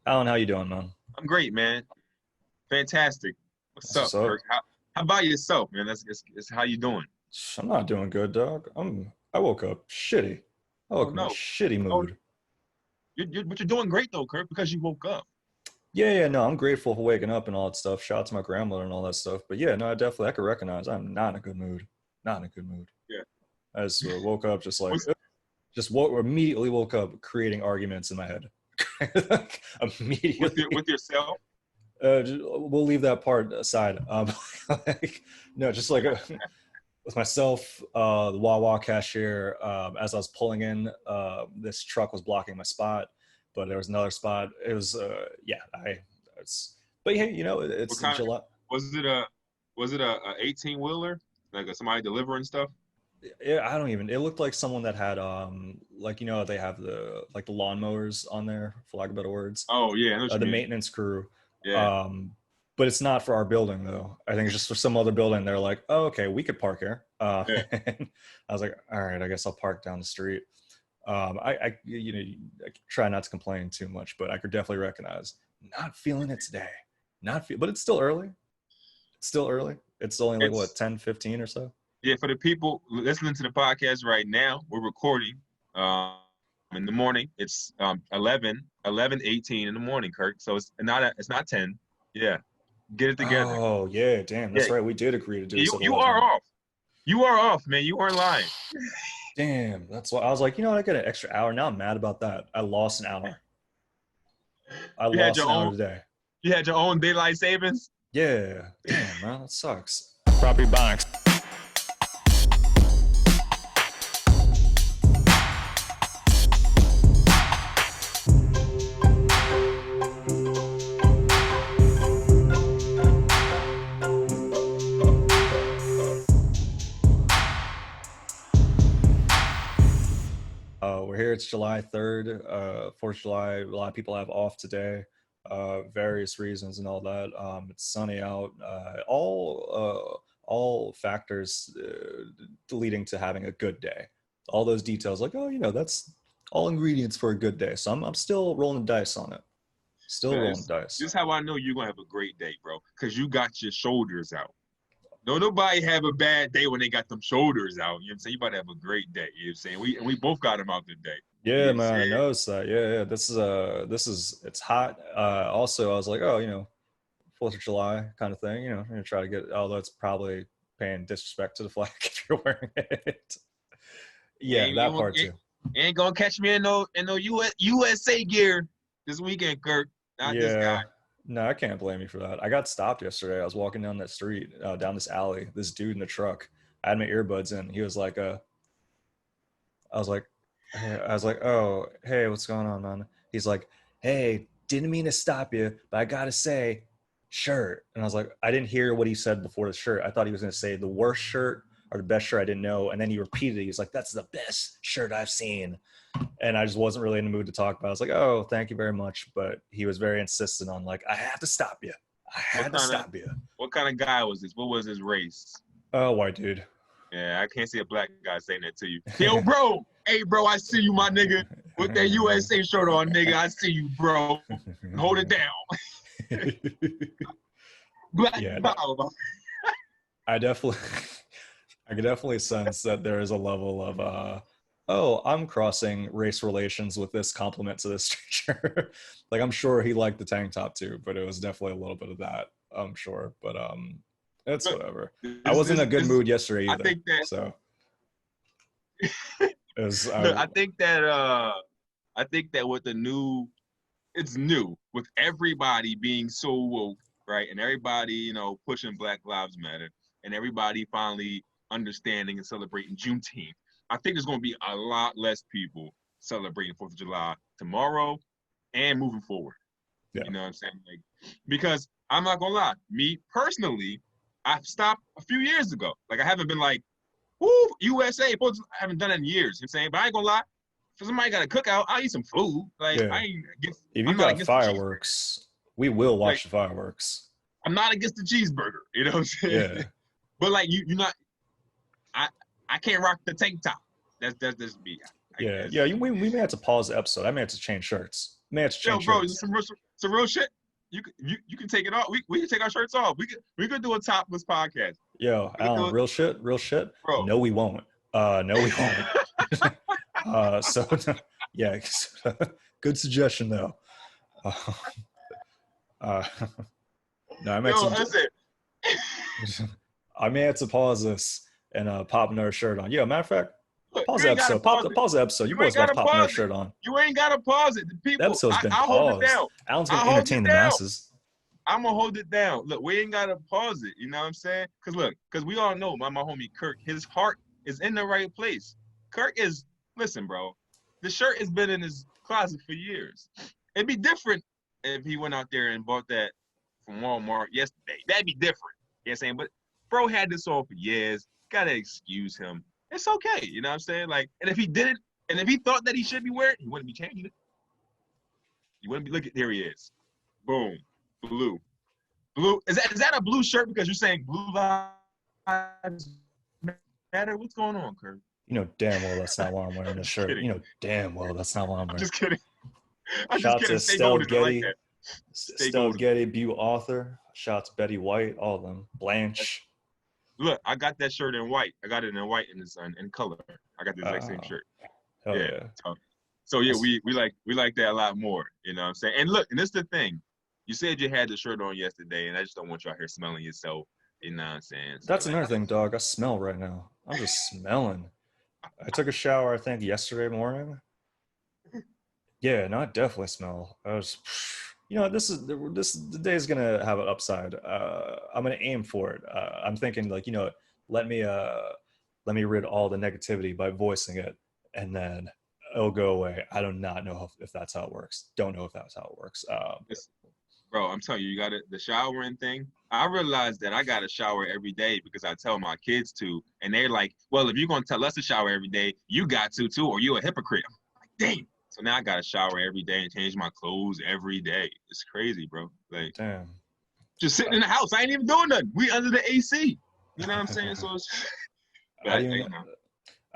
Alan, how you doing, man? I'm great, man. Fantastic. What's That's up, what's up. Kirk? How about yourself, man? That's how you doing? I'm not doing good, dog. I woke up shitty. I Oh woke up in a no. shitty Oh, mood. but you're doing great though, Kirk, because you woke up. Yeah, no, I'm grateful for waking up and all that stuff. Shout out to my grandmother and all that stuff. But yeah, no, I could recognize I'm not in a good mood. Not in a good mood. Yeah. I just woke up just like What's immediately woke up creating arguments in my head. Like, with immediately. yourself? We'll leave that part aside. Like, no, just like with myself, the Wawa cashier, as I was pulling in, this truck was blocking my spot, but there was another spot. It was, yeah, it's, but hey, What it's kind of July. was it a was it a 18 wheeler? Like somebody delivering stuff? I don't even, it looked like someone that had, like, they have like the lawnmowers on there, for lack of better words, Oh yeah, I know what you the mean. maintenance crew. Yeah. Um, but it's not for our building though. I think it's just for some other building. They're like, oh, okay, we could park here. Yeah. And I was like, all right, I guess I'll park down the street. I try not to complain too much, but I could definitely recognize not feeling it today. But it's still early. It's still early. It's only like what It's 10:15 or so. yeah, for the people listening to the podcast right now, we're recording in the morning. It's 11:18 in the morning, Kirk. So it's not 10. Yeah. Get it together. Oh yeah, damn, Yeah, that's right. We did agree to do this you at you are 11. off. You are off, man. You aren't lying. Damn, that's why I was like, I got an extra hour. Now I'm mad about that. I lost an hour. I You had lost your an hour own today. you had your own daylight savings. Yeah, damn, man, that sucks. Ebonics. We're here. It's July 3rd, 4th of July. A lot of people have off today, various reasons and all that. It's sunny out. All factors leading to having a good day. All those details, like, oh, that's all ingredients for a good day. So I'm still rolling the dice on it. Still Man, rolling the this dice. is how I know you're gonna have a great day, bro. Cause you got your shoulders out. No, nobody have a bad day when they got them shoulders out. You know what I'm saying? You about to have a great day. You know what I'm saying? We both got them out today. You know Yeah, what I'm man, I saying? noticed that. Yeah. This is it's hot. Also, I was like, oh, 4th of July kind of thing. I'm gonna try to get. Although it's probably paying disrespect to the flag if you're wearing it. Yeah, Ain't, that ain't, part ain't, too. ain't gonna catch me in no USA gear this weekend, Kirk. Not this guy. Yeah. No, I can't blame you for that. I got stopped yesterday. I was walking down that street, down this alley. This dude in the truck. I had my earbuds in. He was like, I was like, hey, I was like, oh, hey, what's going on, man? He's like, hey, didn't mean to stop you, but I gotta say, shirt. And I was like, I didn't hear what he said before the shirt. I thought he was gonna say the worst shirt or the best shirt. I didn't know. And then he repeated it. He's like, that's the best shirt I've seen. And I just wasn't really in the mood to talk about it. I was like, oh, thank you very much. But he was very insistent on like, I have to stop you. I What had to kind of stop you. what kind of guy was this? What was his race? Oh, white dude. Yeah, I can't see a black guy saying that to you. Yo, bro. Hey, bro, I see you, my nigga. With that USA shirt on, nigga. I see you, bro. Hold it down. Black Yeah, power. I definitely, I can definitely sense that there is a level of, oh, I'm crossing race relations with this compliment to this stranger. Like, I'm sure he liked the tank top too, but it was definitely a little bit of that, I'm sure. But it's Look, whatever. I this, wasn't this, in a good this, mood yesterday I either, think that so it was. look, I think that with the new it's new with everybody being so woke, right? And everybody, pushing Black Lives Matter and everybody finally understanding and celebrating Juneteenth. I think there's gonna be a lot less people celebrating 4th of July tomorrow and moving forward. Yeah. You know what I'm saying? Like, because I'm not gonna lie, me personally, I've stopped a few years ago. Like I haven't been like, woo, USA, I haven't done it in years. You know what I'm saying? But I ain't gonna lie, if somebody got a cookout, I'll eat some food. Like Yeah. I ain't against, If you I'm not got against the cheeseburger. fireworks, we will Like watch the fireworks. I'm not against the cheeseburger. You know what I'm saying? Yeah. But like you're not. I I can't rock the tank top. That's just me. I Yeah. guess. Yeah. We may have to pause the episode. I may have to change shirts. Man, it's Yo, change bro, shirts. some real shit. You can take it off. We can take our shirts off. We could do a topless podcast. Yo, We could do Alan, it, real shit. bro. No, we won't. No, we won't. So yeah, good suggestion though. Uh, uh, no, I meant Yo, to. listen. I may have to pause this and pop another shirt on. Yeah, matter of fact, Look, pause you the ain't gotta episode. pause it. Pause the episode. You You ain't boys about to gotta pop another pause it. shirt on. You ain't gotta pause it. The The people, episode's been I'll hold it paused. down. Alan's gonna I'll hold entertain it the down. masses. I'm gonna hold it down. Look, we ain't gotta pause it. You know what I'm saying? Cause look, cause we all know my homie Kirk, his heart is in the right place. Kirk is, listen, bro, the shirt has been in his closet for years. It'd be different if he went out there and bought that from Walmart yesterday. That'd be different. You know what I'm saying? But bro had this on for years. Gotta excuse him. It's okay. You know what I'm saying? Like, and if he did it, and if he thought that he should be wearing it, he wouldn't be changing it. He wouldn't be looking. There he is. Boom. Blue. Blue. Is that a blue shirt because you're saying blue lives matter? What's going on, Kurt? You know damn well that's not why I'm wearing this shirt. Kidding. You know damn well that's not why I'm I'm wearing. just kidding. I'm Shout just to kidding. Stay Stell golden. I like Getty, that. Stay Stell golden. Getty, Bew Author. Shout to Betty White, all of them. Blanche. Look, I got that shirt in white. I got it in white and in color. I got the exact same shirt. Hell yeah. So yeah, we like that a lot more. You know what I'm saying? And look, and this is the thing. You said you had the shirt on yesterday, and I just don't want you out here smelling yourself. You know what I'm saying? So That's another thing, dog. I smell right now. I'm just smelling. I took a shower, I think, yesterday morning. Yeah, no, I definitely smell. I was, you know, the day's gonna have an upside. I'm gonna aim for it. I'm thinking like, you know, let me rid all the negativity by voicing it, and then it'll go away. I do not know if that's how it works. Don't know if that's how it works. Bro, I'm telling you, you got it. The showering thing. I realized that I got to shower every day because I tell my kids to, and they're like, "Well, if you're gonna tell us to shower every day, you got to too, or you a hypocrite." I'm like, "Damn!" So now I got to shower every day and change my clothes every day. It's crazy, bro. Like, Damn. just sitting in the house, I ain't even doing nothing. We under the AC. You know what I'm saying? So it's. I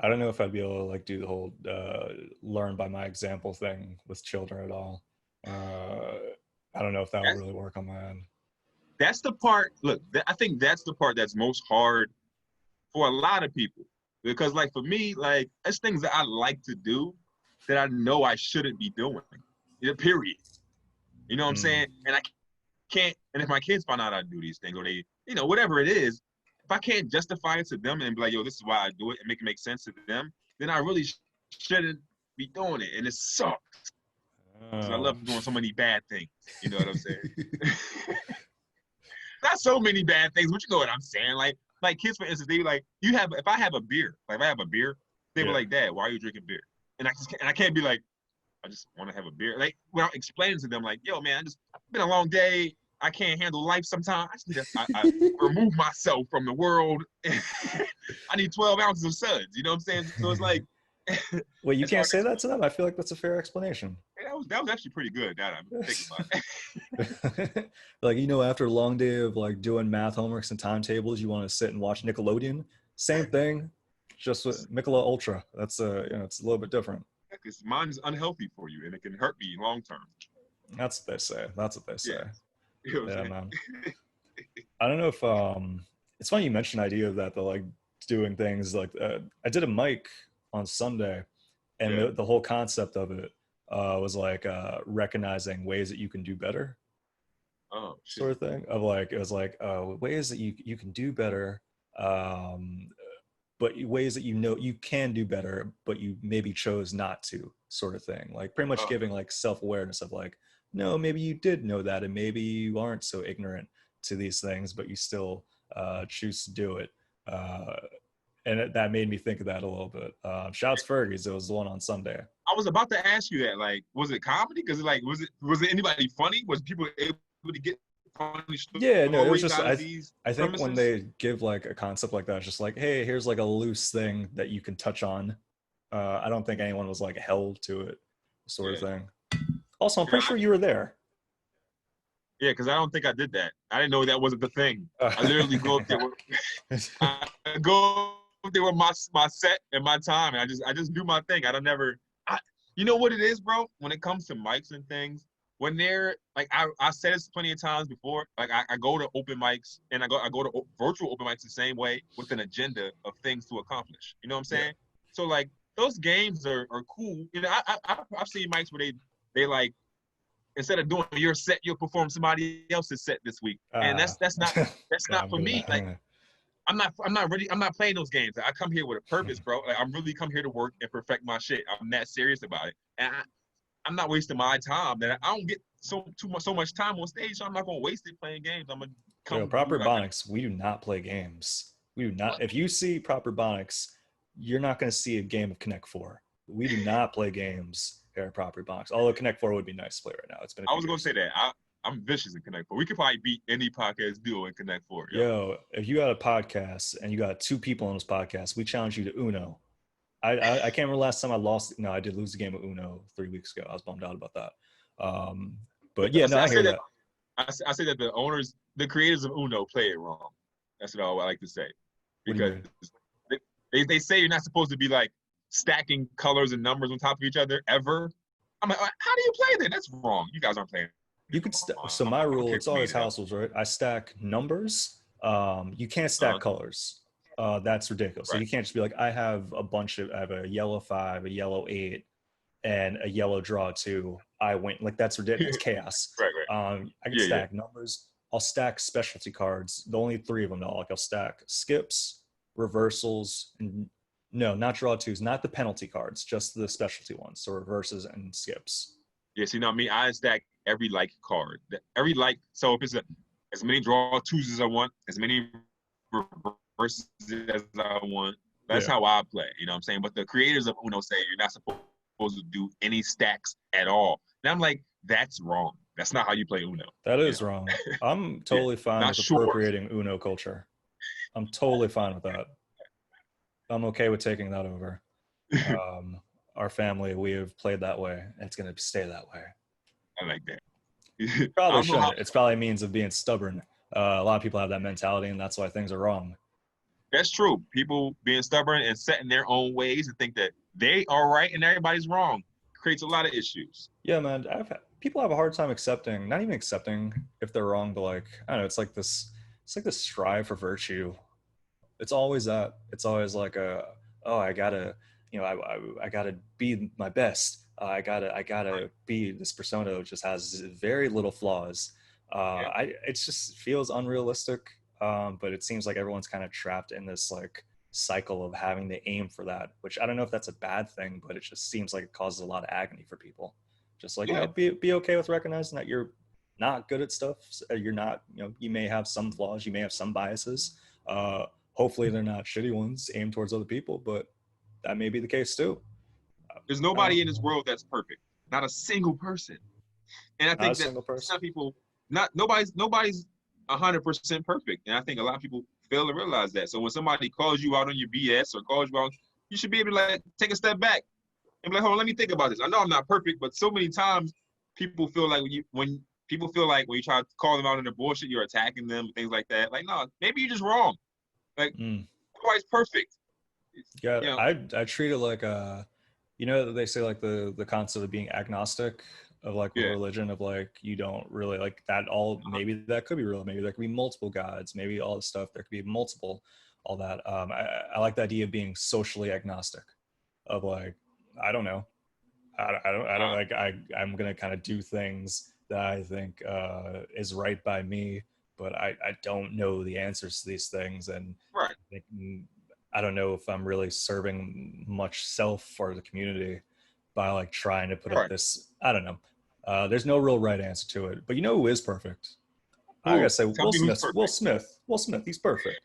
don't know if I'd be able to like do the whole learn by my example thing with children at all. I don't know if that would really work on my end. That's the part. Look, I think that's the part that's most hard for a lot of people, because like for me, like there's things that I like to do that I know I shouldn't be doing. Period. You know what I'm saying? And I can't. And if my kids find out I do these things, or they, you know, whatever it is, if I can't justify it to them and be like, "Yo, this is why I do it," and make it make sense to them, then I really shouldn't be doing it, and it sucks. I love doing so many bad things. You know what I'm saying? Not so many bad things, but you know what I'm saying. Like kids, for instance, they be like, if I have a beer, they were like, "Dad, why are you drinking beer?" And I can't be like, "I just want to have a beer." Like without explaining to them, like, "Yo, man, it's been a long day. I can't handle life sometimes. I just need I remove myself from the world. I need 12 ounces of suds." You know what I'm saying? So it's like. Wait, you can't say that to them? I feel like that's a fair explanation. That was actually pretty good. Now I'm thinking about it. Like, you know, after a long day of like doing math homeworks and timetables, you want to sit and watch Nickelodeon. Same thing, just with Michelob Ultra. That's you know, it's a little bit different. Because mine is unhealthy for you, and it can hurt me long term. That's what they say. That's what they say. Yeah, you know yeah, man. I don't know if it's funny you mentioned the idea of that, though, like doing things like I did a mic on Sunday, and the whole concept of it was like recognizing ways that you can do better. Oh, shit. Sort of thing of like, it was like ways that you can do better, but ways that you know you can do better, but you maybe chose not to, sort of thing. Like pretty much giving like self-awareness of like, no, maybe you did know that, and maybe you aren't so ignorant to these things, but you still choose to do it. And that made me think of that a little bit. Shouts Fergie's, it was the one on Sunday. I was about to ask you that. Like, was it comedy? Because like, was it anybody funny? Was people able to get funny stories? Yeah, no, it was just I think when they give like a concept like that, it's just like, hey, here's like a loose thing that you can touch on. I don't think anyone was like held to it, sort of thing. Also, I'm pretty sure you were there. Yeah, because I don't think I did that. I didn't know that wasn't the thing. I literally go up there with my set and my time, and I just do my thing. You know what it is, bro? When it comes to mics and things, when they're like, I said this plenty of times before. Like, I go to open mics and I go to virtual open mics the same way with an agenda of things to accomplish. You know what I'm Yeah. saying? So like those games are cool. You know, I've seen mics where they like, instead of doing your set, you'll perform somebody else's set this week, and that's not I'm for me. Like, gonna, I'm not playing those games. I come here with a purpose, bro. Like, I'm really come here to work and perfect my shit. I'm that serious about it, and I'm not wasting my time. That I don't get so much time on stage, so I'm not gonna waste it playing games. I'm gonna Yo, come proper do like Ebonics, we do not play games. We do not. what? If you see proper Ebonics, you're not going to see a game of Connect Four. We do not play games here at proper Ebonics. Although Connect Four would be nice to play right now. It's been a I few was gonna years. say that I'm vicious in Connect Four. We could probably beat any podcast duo in Connect Four, yo. Yo, if you got a podcast and you got two people on this podcast, we challenge you to Uno. I can't remember last time I lost. No, I did lose the game of Uno 3 weeks ago. I was bummed out about that. But yeah, no, I I say hear that that. I say that the creators of Uno play it wrong. That's what I like to say, What do you because mean? they say you're not supposed to be like stacking colors and numbers on top of each other ever. I'm like, how do you play that? That's wrong. You guys aren't playing You it could wrong. so my I'm rule, okay it's for me always to. house rules, right? I stack numbers. You can't stack Uh, colors. That's ridiculous. So right. you can't just be like, I have a yellow 5, a yellow 8, and a yellow draw 2. I win. Like that's ridiculous. That's chaos. Right. Right. I can Yeah. stack numbers. I'll stack specialty cards. The only 3 of them though. Like I'll stack skips, reversals, and no, not draw 2s, not the penalty cards, just the specialty ones. So reverses and skips. Yeah. See, now me, I stack every like card. Every like. So if it's as many draw twos as I want, as many reverses as I want. That's Yeah, how I play. You know what I'm saying? But the creators of Uno say you're not supposed to do any stacks at all. And I'm like, that's wrong. That's not how you play Uno. that You is know? wrong. I'm Yeah. totally fine Not with sure. appropriating Uno culture. I'm totally fine with that. I'm okay with taking that over. Um, our family, we have played that way. And it's going to stay that way. I like that. I Probably don't know how. shouldn't. It's probably a means of being stubborn. A lot of people have that mentality, and that's why things are wrong. That's true. People being stubborn and setting their own ways and think that they are right and everybody's wrong creates a lot of issues. Yeah, man. People have a hard time accepting, not even accepting if they're wrong, but like I don't know. It's like this strive for virtue. It's always that. It's always like oh, I gotta, I gotta be my best. I Right. gotta be this persona that just has very little flaws. Yeah. It just feels unrealistic. But it seems like everyone's kind of trapped in this like cycle of having to aim for that, which I don't know if that's a bad thing, but it just seems like it causes a lot of agony for people. Just like, Yeah. be okay with recognizing that you're not good at stuff. You're not, you may have some flaws, you may have some biases. Hopefully they're not shitty ones aimed towards other people, but that may be the case too. There's I don't nobody know. in this world that's perfect. Not a single person. And I Not a think that single person. some people, not nobody's 100% perfect. And I think a lot of people fail to realize that. So when somebody calls you out on your BS or calls you out, you should be able to like take a step back and be like, hold on, let me think about this. I know I'm not perfect, but so many times people feel like when people feel like when you try to call them out on their bullshit, you're attacking them and things like that. Like, no, maybe you're just wrong. Like, Mm. nobody's perfect. Yeah, You know, I treat it like they say like the concept of being agnostic of like with yeah. religion of like you don't really like that all maybe that could be real, maybe there could be multiple gods, maybe all this stuff there could be multiple all that. I like the idea of being socially agnostic of like I don't know, I don't Uh, like I'm gonna kind of do things that I think is right by me, but I don't know the answers to these things, and right, I think I don't know if I'm really serving much self for the community by like trying to put up right. this. I don't know. There's no real right answer to it, but you know who is perfect? I gotta Who? say Tell Will me who's Smith. Will perfect. Smith. Will Smith. He's perfect.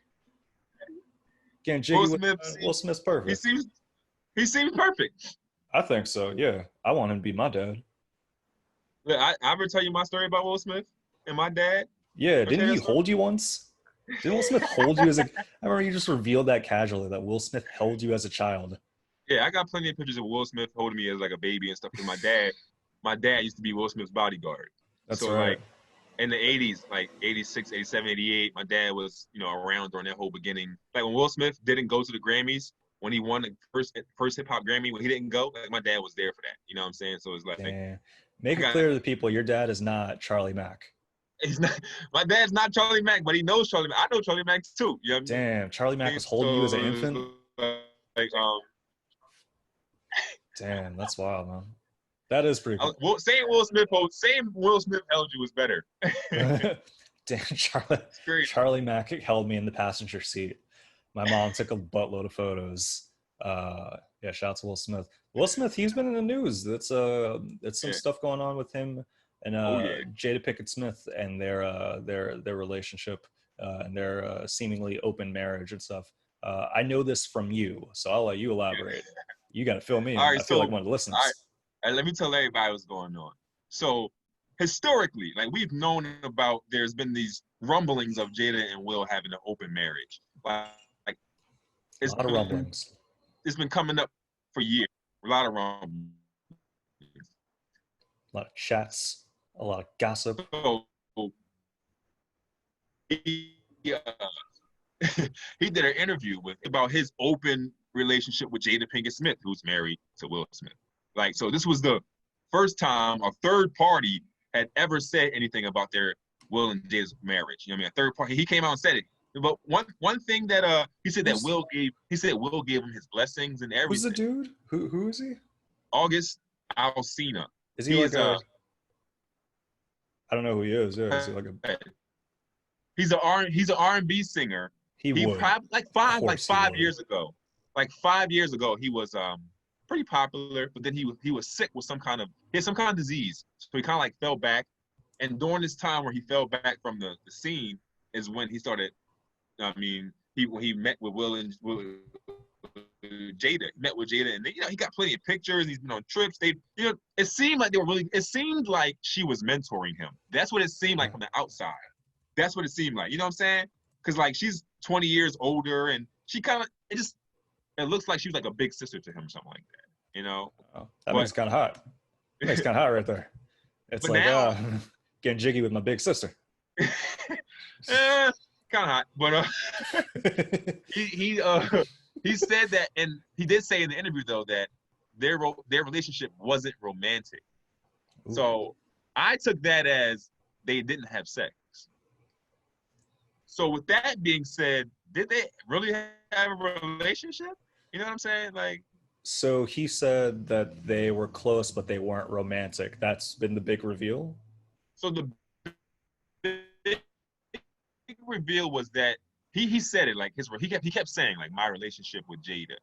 Getting Will jiggy with Smith Will seems Smith's he perfect. seems he seems perfect. I think so. Yeah, I want him to be my dad. Look, I ever tell you my story about Will Smith and my dad? Yeah, Ever tell didn't you he that story? hold you once? Didn't Will Smith hold you as a? I remember you just revealed that casually that Will Smith held you as a child. Yeah, I got plenty of pictures of Will Smith holding me as like a baby and stuff. Because my dad used to be Will Smith's bodyguard. That's So right. like in the 80s, like 86, 87, 88, my dad was, around during that whole beginning. Like when Will Smith didn't go to the Grammys when he won the first hip hop Grammy when he didn't go. Like my dad was there for that. You know what I'm saying? So it's like Damn. Make I it got clear to the people, your dad is not Charlie Mack. he's not my dad's not Charlie Mack, but he knows Charlie Mack. I know Charlie Mack too. You know what Damn, Charlie I Mack mean? was holding you as an infant? So like Damn, that's wild, man. That is pretty cool. saying Will Smith held you was better. Damn, It's crazy. Charlie Mack held me in the passenger seat. My mom took a buttload of photos. Yeah, shout out to Will Smith. Will Smith, he's been in the news. It's some stuff going on with him and Jada Pinkett Smith and their relationship and their seemingly open marriage and stuff. I know this from you, so I'll let you elaborate. You got to fill me in. All right, I feel like one of the listeners. All right, let me tell everybody what's going on. So historically, like we've known about, there's been these rumblings of Jada and Will having an open marriage. Like a lot of rumblings. It's been coming up for years. A lot of rumblings. A lot of chats. A lot of gossip. So he he did an interview about his open relationship with Jada Pinkett Smith, who's married to Will Smith. Like, so this was the first time a third party had ever said anything about their Will and Jada's marriage. You know what I mean? A third party. He came out and said it. But one thing that he said that Will gave him his blessings and everything. Who's the dude? Who is he? August Alsina. Is he like a? I don't know who he is. Yeah, is he like a? He's an R&B singer. He probably like five years ago. Like 5 years ago, he was pretty popular, but then he was sick with some kind of disease. So he kind of like fell back. And during this time where he fell back from the scene is when he started. I mean, he met with Will and Jada. He met with Jada, and he got plenty of pictures. He's been on trips. It seemed like it seemed like she was mentoring him. That's what it seemed like from the outside. That's what it seemed like. You know what I'm saying? Because like she's 20 years older, and she kind of it looks like she was like a big sister to him, or something like that. You know? Oh, that makes kind of hot. That makes kind of hot right there. It's like now, getting jiggy with my big sister. Kind of hot, but he said that, and he did say in the interview though that their relationship wasn't romantic. Ooh. So I took that as they didn't have sex. So with that being said, did they really have a relationship? You know what I'm saying? Like, so he said that they were close, but they weren't romantic. That's been the big reveal. So the big reveal was that he said it like he kept saying like my relationship with Jada,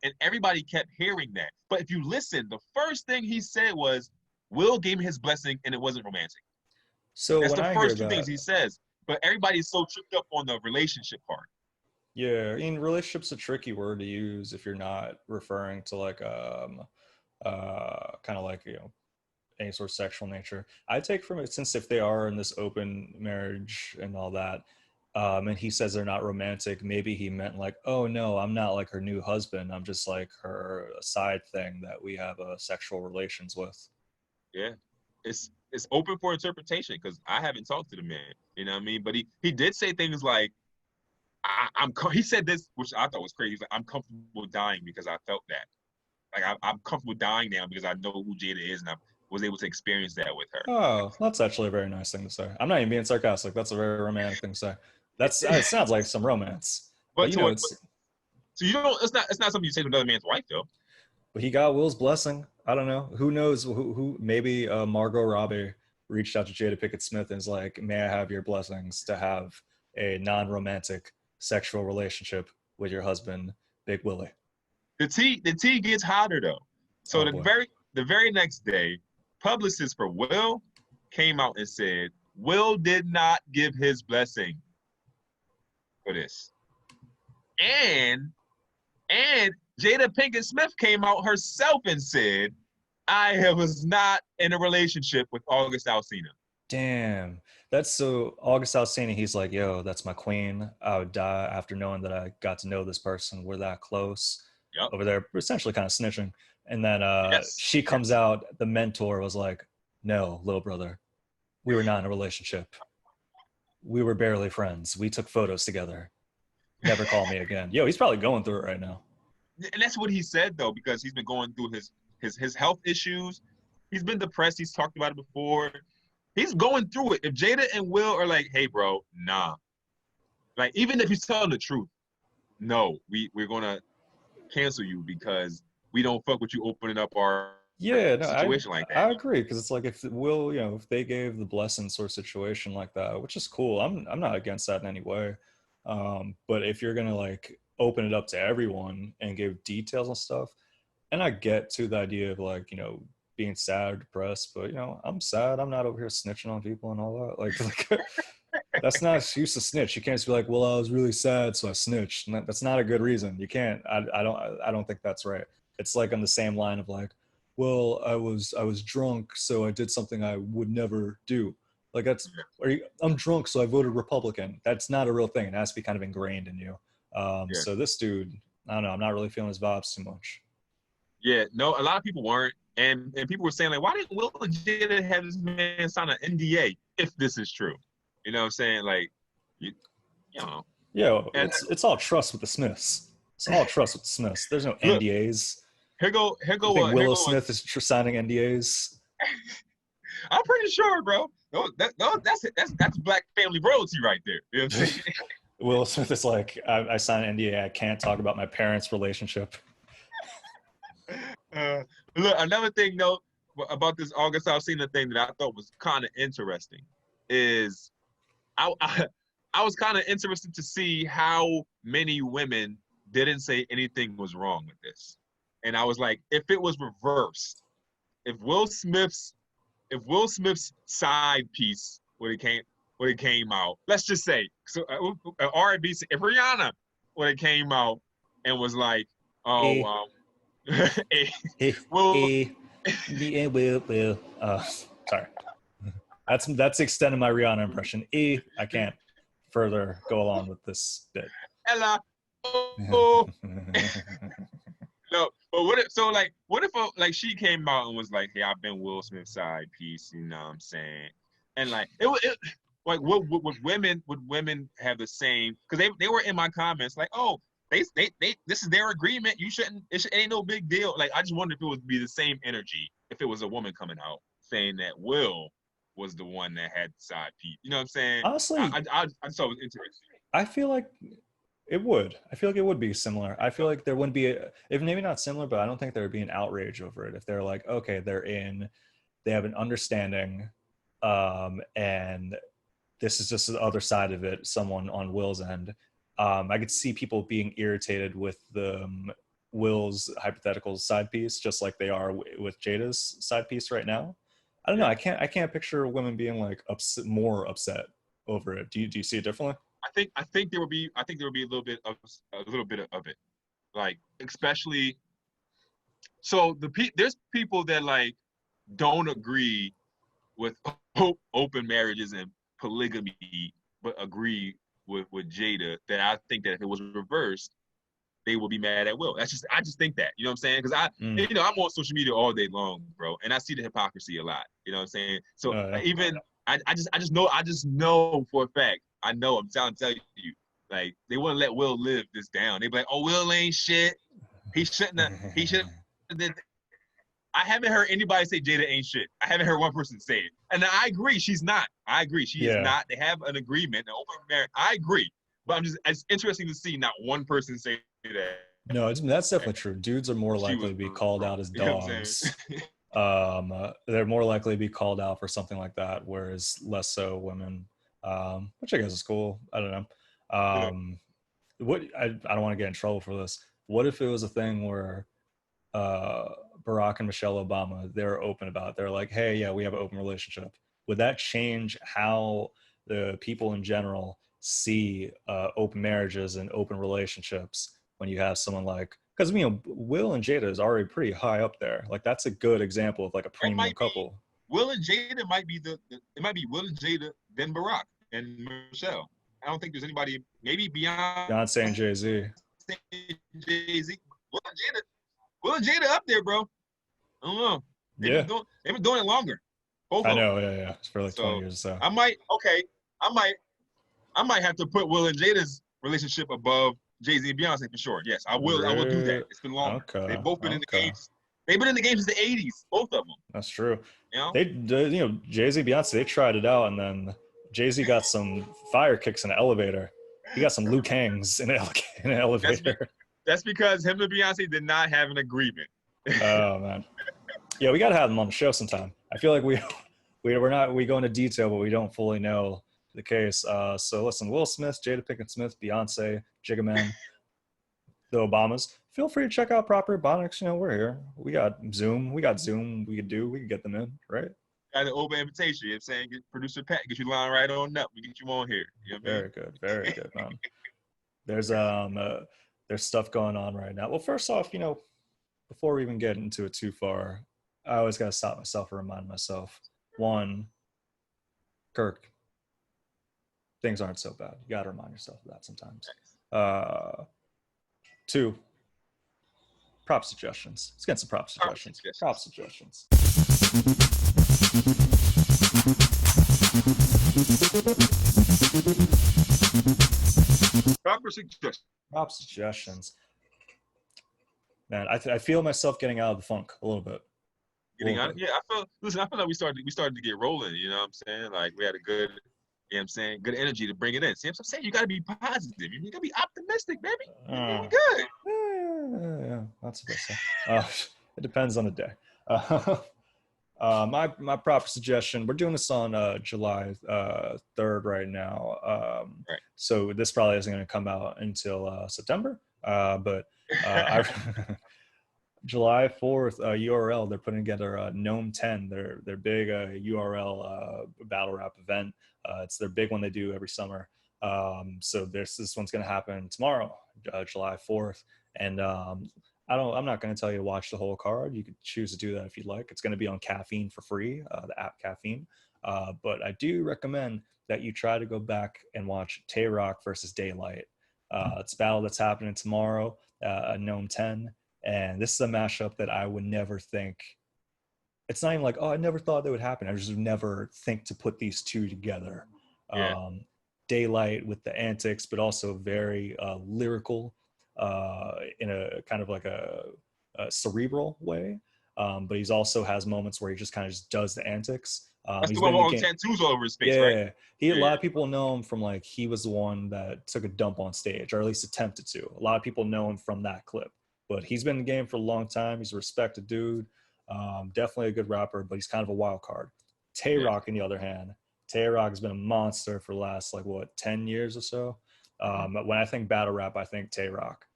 and everybody kept hearing that. But if you listen, the first thing he said was Will gave me his blessing and it wasn't romantic. So that's the first two things he says. But everybody's so tripped up on the relationship part. Yeah, I mean, relationship's a tricky word to use if you're not referring to like kind of like any sort of sexual nature. I take from it, since if they are in this open marriage and all that, and he says they're not romantic, maybe he meant like, oh no, I'm not like her new husband. I'm just like her side thing that we have sexual relations with. Yeah, it's open for interpretation because I haven't talked to the man. You know what I mean? But he did say things like, he said this, which I thought was crazy. He's like, I'm comfortable dying because I felt that. Like I'm comfortable dying now because I know who Jada is and I was able to experience that with her. Oh, that's actually a very nice thing to say. I'm not even being sarcastic. That's a very romantic thing to say. It sounds like some romance. But so you don't. It's not something you say to another man's wife though. But he got Will's blessing. I don't know. Who knows? Who maybe Margot Robbie reached out to Jada Pinkett Smith and is like, may I have your blessings to have a non-romantic sexual relationship with your husband, Big Willie. The tea gets hotter though. So the very next day, publicists for Will came out and said Will did not give his blessing for this. And Jada Pinkett Smith came out herself and said, I was not in a relationship with August Alsina. Damn. That's so August Alsina, he's like, yo, that's my queen. I would die after knowing that I got to know this person. We're that close. Yep. Over there, essentially kind of snitching. And then she comes out, the mentor was like, no, little brother, we were not in a relationship. We were barely friends. We took photos together. Never call me again. Yo, he's probably going through it right now. and that's what he said though, because he's been going through his health issues. He's been depressed. He's talked about it before. He's going through it. If Jada and Will are like, hey, bro, nah. Like, even if he's telling the truth, no, we're gonna cancel you because we don't fuck with you opening up our Yeah, no, situation like that. I agree, because it's like if Will, if they gave the blessing sort of situation like that, which is cool. I'm not against that in any way. But if you're gonna like open it up to everyone and give details and stuff, and I get to the idea of like, being sad or depressed, but I'm sad. I'm not over here snitching on people and all that. Like that's not an excuse to snitch. You can't just be like, well, I was really sad, so I snitched. And that's not a good reason. You can't. I don't think that's right. It's like on the same line of like, well, I was drunk, so I did something I would never do. Like I'm drunk, so I voted Republican. That's not a real thing. It has to be kind of ingrained in you. Yeah. So this dude, I don't know. I'm not really feeling his vibes too much. Yeah, no, a lot of people weren't. And people were saying, like, why didn't Will and Jada have this man sign an NDA if this is true? You know what I'm saying? Like, you know. Yeah, And it's all trust with the Smiths. It's all trust with the Smiths. There's no look, NDAs. here go, You think here Willow go. Smith is signing NDAs? I'm pretty sure, bro. No, that's black family royalty right there. You know what I'm saying? Willow Smith is like, I signed an NDA. I can't talk about my parents' relationship. Look, another thing though about this August Alsina thing that I thought was kind of interesting is I was kind of interested to see how many women didn't say anything was wrong with this, and I was like, if it was reversed, if Will Smith's side piece when it came out, let's just say, so R&B, if Rihanna when it came out and was like, oh, Will, Will. Sorry. That's the extent of my Rihanna impression. I can't further go along with this bit. Ella, oh. No, but what if like she came out and was like, hey, I've been Will Smith's side piece, you know what I'm saying? And like it like would women have the same, because they were in my comments like, oh, they this is their agreement, it ain't no big deal. Like, I just wonder if it would be the same energy if it was a woman coming out saying that Will was the one that had the side piece. You know what I'm saying? Honestly, I thought it was interesting. I feel like it would. I feel like it would be similar. I feel like there wouldn't be, if maybe not similar, but I don't think there would be an outrage over it. If they're like, okay, they have an understanding, and this is just the other side of it, someone on Will's end. I could see people being irritated with the Will's hypothetical side piece, just like they are with Jada's side piece right now. I don't know. I can't picture women being like more upset over it. Do you see it differently? I think there would be a little bit of it, like, especially. So there's people that like don't agree with open marriages and polygamy, but agree with Jada, that I think that if it was reversed, they will be mad at Will. I just think that, you know what I'm saying? Because I'm on social media all day long, bro, and I see the hypocrisy a lot. You know what I'm saying? So I just know for a fact. I'm telling you, like, they wouldn't let Will live this down. They'd be like, oh, Will ain't shit. He shouldn't have. I haven't heard anybody say Jada ain't shit. I haven't heard one person say it. And I agree, she's not. I agree, she is not. They have an agreement, an open marriage. I agree. But it's interesting to see not one person say that. No, that's definitely true. Dudes are more likely to be called out as dogs. They're more likely to be called out for something like that, whereas less so women, which I guess is cool. I don't know. What I don't want to get in trouble for this. What if it was a thing where Barack and Michelle Obama, they're open about it. They're like, hey, yeah, we have an open relationship. Would that change how the people in general see open marriages and open relationships when you have someone like, because Will and Jada is already pretty high up there. Like, that's a good example of like a premium couple. Will and Jada might be it might be Will and Jada, then Barack and Michelle. I don't think there's anybody, maybe beyond Beyonce and Jay-Z. Jay-Z. Will and Jada up there, bro. I don't know. They've been doing it longer. Both I know, yeah. It's for like 20 years or so. I might have to put Will and Jada's relationship above Jay-Z and Beyonce for sure. Yes, I will do that. Really? It's been longer. They've Okay, both been in the okay. games. They've been in the game since the 80s, both of them. That's true. You know, Jay-Z, Beyonce, they tried it out, and then Jay-Z got some fire kicks in the elevator. He got some Liu Kangs in an that's be, elevator. that's because him and Beyonce did not have an agreement. Oh man, yeah, we gotta have them on the show sometime. I feel like we go into detail, but we don't fully know the case. So listen, Will Smith, Jada Pinkett Smith, Beyonce, Jigga Man, the Obamas. Feel free to check out Proper Ebonics. We're here. We got Zoom. We could get them in, right? Got an open invitation. You know what I'm saying? Get producer Pat, get you line right on up. We get you on here. You know what I mean? Very good, man. There's there's stuff going on right now. Well, first off, before we even get into it too far, I always gotta stop myself and remind myself. One, Kirk, things aren't so bad. You gotta remind yourself of that sometimes. Two, prop suggestions. Let's get some prop suggestions. Prop suggestions. Proper suggestion. Prop suggestions. Man, I feel myself getting out of the funk a little bit. Getting on, yeah. I feel like we started to get rolling. You know what I'm saying? Like we had a good, you know what I'm saying, good energy to bring it in. See what I'm saying? You got to be positive. You got to be optimistic, baby. We good. Yeah, that's the best thing. It depends on the day. My proper suggestion. We're doing this on July 3rd right now. Right. So this probably isn't going to come out until September. But July 4th, URL, they're putting together Gnome 10, their big URL battle rap event. It's their big one they do every summer. So this one's going to happen tomorrow, July 4th. And I'm not going to tell you to watch the whole card. You could choose to do that if you'd like. It's going to be on Caffeine for free, the app Caffeine. But I do recommend that you try to go back and watch Tay Rock versus Daylight. It's a battle that's happening tomorrow, Gnome 10. And this is a mashup that I would never think. It's not even like, oh, I never thought that would happen. I just would never think to put these two together. Yeah. Daylight with the antics, but also very lyrical in a kind of like a cerebral way. But he's also has moments where he just kind of just does the antics. That's the one with all the tattoos all over his face, right? Yeah. A lot of people know him from like he was the one that took a dump on stage, or at least attempted to. A lot of people know him from that clip. But he's been in the game for a long time. He's a respected dude. Definitely a good rapper, but he's kind of a wild card. Tay Rock, on the other hand, Tay Rock has been a monster for the last 10 years or so. When I think battle rap, I think Tay Rock.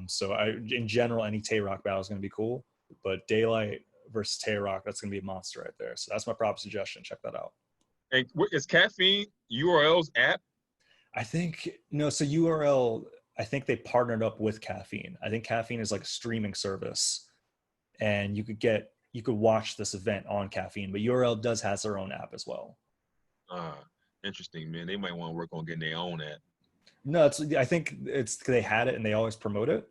So in general, any Tay Rock battle is going to be cool. But Daylight versus Tay Rock, that's going to be a monster right there. So that's my prop suggestion. Check that out. And is Caffeine URL's app? I think no. So URL. I think they partnered up with Caffeine. I think Caffeine is like a streaming service, and you could watch this event on Caffeine, but URL has their own app as well. Interesting, man. They might want to work on getting their own app. No, I think they had it and they always promote it,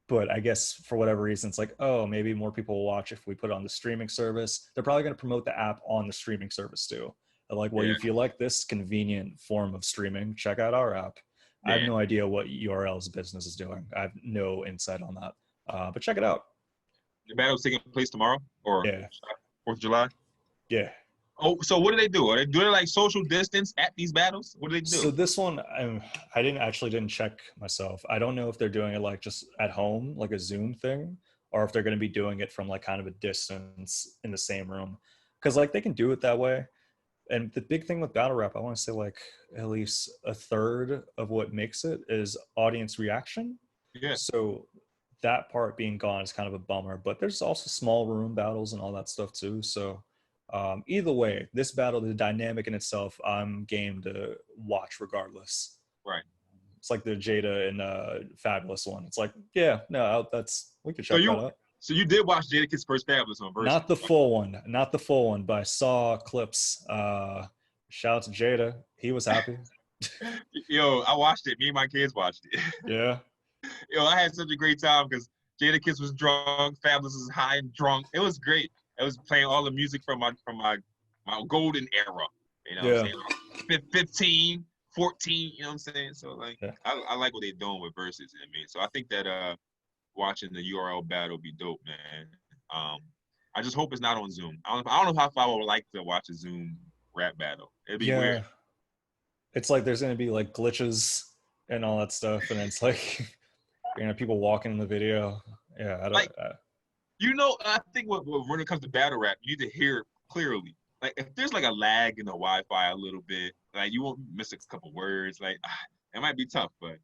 but I guess for whatever reason, it's like, oh, maybe more people will watch if we put it on the streaming service. They're probably going to promote the app on the streaming service too. They're like, well, if you like this convenient form of streaming, check out our app. I have no idea what URL's business is doing. I have no insight on that. But check it out. The battle's taking place tomorrow or 4th of July? Yeah. Oh, so what do they do? Are they doing like social distance at these battles? What do they do? So this one, I didn't check myself. I don't know if they're doing it like just at home, like a Zoom thing, or if they're going to be doing it from like kind of a distance in the same room. Because like they can do it that way. And the big thing with battle rap, I want to say like at least a third of what makes it is audience reaction. Yeah. So that part being gone is kind of a bummer, but there's also small room battles and all that stuff too. So either way, this battle, the dynamic in itself, I'm game to watch regardless. Right. It's like the Jada and Fabulous one. It's like, we could check that out. So you did watch Jadakiss first Fabulous one, Not the full one, but I saw clips. Shout out to Jada. He was happy. Yo, I watched it. Me and my kids watched it. Yeah. Yo, I had such a great time because Jadakiss was drunk, Fabulous was high and drunk. It was great. I was playing all the music from my golden era. You know what I'm saying? 15, 14. You know what I'm saying? So like, Yeah. I like what they're doing with versus. I mean, so I think that watching the URL battle be dope, man. I just hope it's not on Zoom. I don't know how far I would like to watch a Zoom rap battle. It'd be weird. Yeah. It's like there's gonna be like glitches and all that stuff, and it's like people walking in the video. Yeah, I don't. Like, you know, I think when it comes to battle rap, you need to hear it clearly. Like, if there's like a lag in the Wi-Fi a little bit, like you won't miss a couple words. Like, it might be tough, but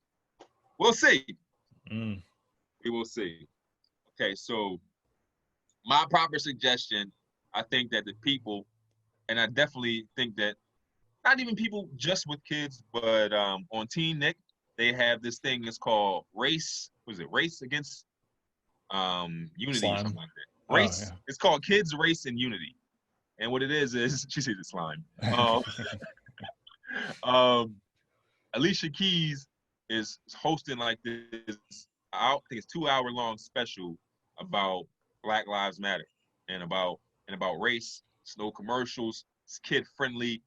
we'll see. Mm. We will see. Okay, so my proper suggestion, I think that the people, and I definitely think that not even people just with kids, but on Teen Nick, they have this thing. It's called Race. Was it Race Against Unity or something Slime. like that? Oh Race. yeah. It's called Kids Race and Unity. And what it is she says it's slime. Um, Alicia Keys is hosting like this. I think it's 2 hour long special about Black Lives Matter and about race. It's no commercials. It's kid friendly.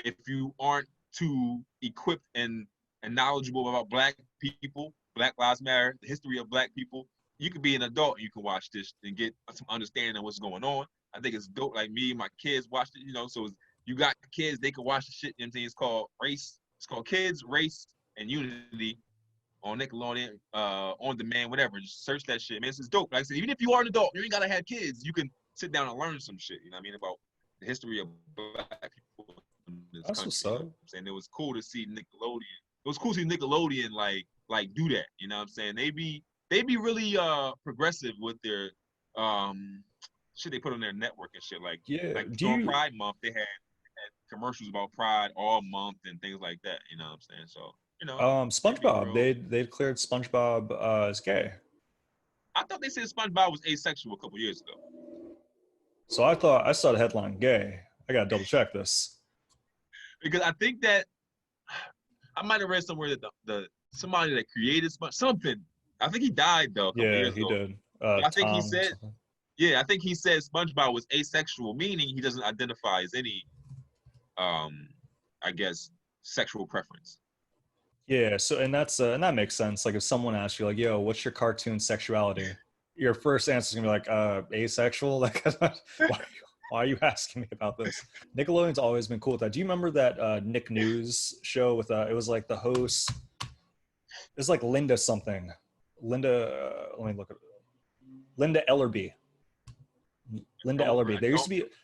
If you aren't too equipped and knowledgeable about Black people, Black Lives Matter, the history of Black people, you can be an adult and you can watch this and get some understanding of what's going on. I think it's dope. Like me and my kids watched it, you know. So you got kids, they can watch the shit. You know what I'm saying? It's called Race. It's called Kids, Race, and Unity on Nickelodeon, on demand, whatever. Just search that shit, man. This is dope. Like I said, even if you are an adult, you ain't gotta have kids. You can sit down and learn some shit. You know what I mean, about the history of Black people in this That's country. what's You know up. what I'm saying? It was cool to see Nickelodeon. It was cool to see Nickelodeon like do that. You know what I'm saying? They be really progressive with their shit they put on their network and shit. Like Yeah. Do during you Pride Month, they had commercials about Pride all month and things like that. You know what I'm saying? So you know, it'd be SpongeBob? real. They've cleared SpongeBob as gay. I thought they said SpongeBob was asexual a couple years ago. So I saw the headline gay. I gotta double check this. Because I think that I might have read somewhere that the somebody that created something. I think he died though a couple Yeah, years he ago. did. But I think he Tom said, something. yeah, I think he said SpongeBob was asexual, meaning he doesn't identify as any, um, I guess, sexual preference. Yeah, so and that makes sense. Like if someone asks you like, "Yo, what's your cartoon sexuality?" Your first answer is gonna be like, asexual." Like, why are you asking me about this? Nickelodeon's always been cool with that. Do you remember that Nick News show with it was like the host? It was like Linda something. Let me look at Linda Ellerbee. Linda Ellerbee. I don't.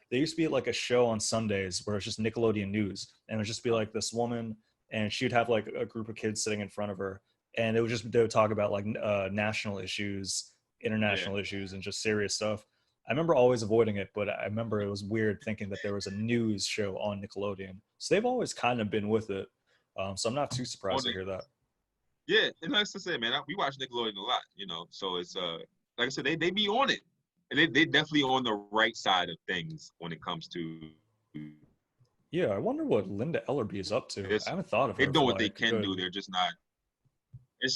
There used to be like a show on Sundays where it's just Nickelodeon news, and it would just be Uh, like this woman, and she'd have like a group of kids sitting in front of her, and they would talk about like national issues, yeah. international issues, and just serious stuff. I remember always avoiding it, but I remember it was weird thinking that there was a news show on Nickelodeon. So they've always kind of been with it. So I'm not too On surprised to the, hear that. yeah, and like I said, man, we watch Nickelodeon a lot, you know. So it's like I said, they be on it, and they definitely on the right side of things when it comes to Yeah, I wonder what Linda Ellerbee is up to. I this. haven't thought of They her know for what they like a can do. good. They're just not.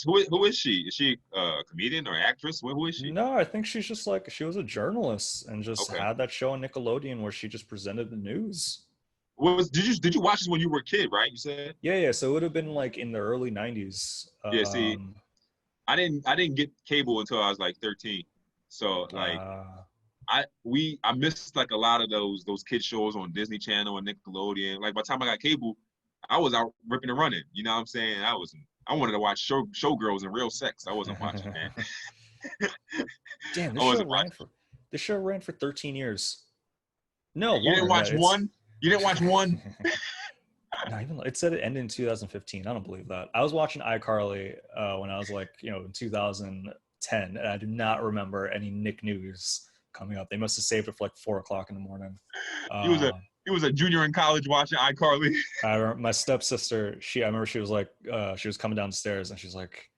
Who is she? Is she a comedian or actress? Who is she? No, I think she's just like she was a journalist and just Okay. had that show on Nickelodeon where she just presented the news. Did you watch this when you were a kid? Right? You said. Yeah, yeah. So it would have been like in the early '90s. Yeah. See, I didn't get cable until I was like 13. So like Uh, I missed like a lot of those kid shows on Disney Channel and Nickelodeon. Like by the time I got cable, I was out ripping and running. You know what I'm saying? I wanted to watch showgirls and real sex. I wasn't watching that. Damn, I wasn't watching. this show ran for 13 years. No, You longer didn't than that. watch It's one. You didn't watch one. no, even it said it ended in 2015. I don't believe that. I was watching iCarly when I was like, in 2010, and I do not remember any Nick News coming up. They must have saved it for like 4 o'clock in the morning. He was a Uh, he was a junior in college watching iCarly. I remember my stepsister. I remember she was like, she was coming downstairs, and she's like,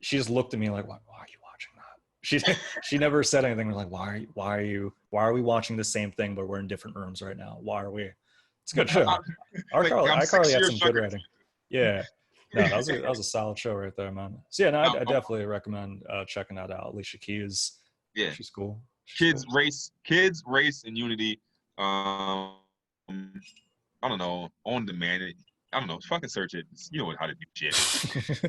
she just looked at me like, why are you watching that? She never said anything. We're like, why are we watching the same thing, but we're in different rooms right now? Why are we? It's a good show. Like I'm iCarly 6 had years some good younger. writing. Yeah. No, that was a solid show right there, man. So yeah, no, I definitely recommend checking that out. Alicia Keys, Yeah. she's cool. Kids race and unity. I don't know, on demand. I don't know, fucking search it. You know how to do shit.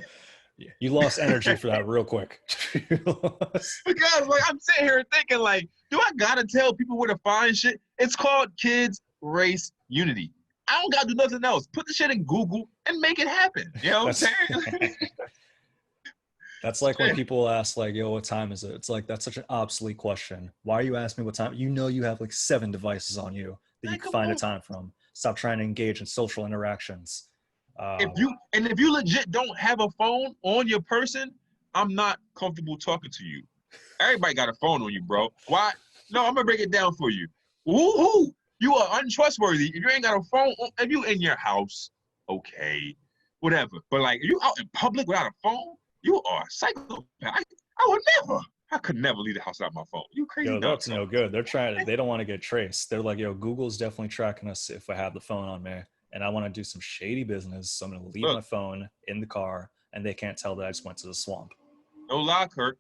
Yeah, you lost energy for that real quick. Because like I'm sitting here thinking like, do I gotta tell people where to find shit? It's called Kids Race Unity. I don't gotta do nothing else. Put the shit in Google and make it happen. You know what I'm That's saying? that's like when people ask like, "Yo, what time is it?" It's like that's such an obsolete question. Why are you asking me what time? You know you have like 7 devices on you that you Like, can come find a on. time from. Stop trying to engage in social interactions. Um, If you legit don't have a phone on your person, I'm not comfortable talking to you. Everybody got a phone on you, bro. Why? No, I'm gonna break it down for you. Woo-hoo! You are untrustworthy. If you ain't got a phone, if you in your house, okay, whatever. But like, if you out in public without a phone, you are a psychopath. I would never. I could never leave the house without my phone. You crazy? Yo, No. that's no good. They're trying to, they don't want to get traced. They're like, yo, Google's definitely tracking us if I have the phone on me and I want to do some shady business. So I'm going to leave Look, my phone in the car and they can't tell that I just went to the swamp. no lie, Kirk.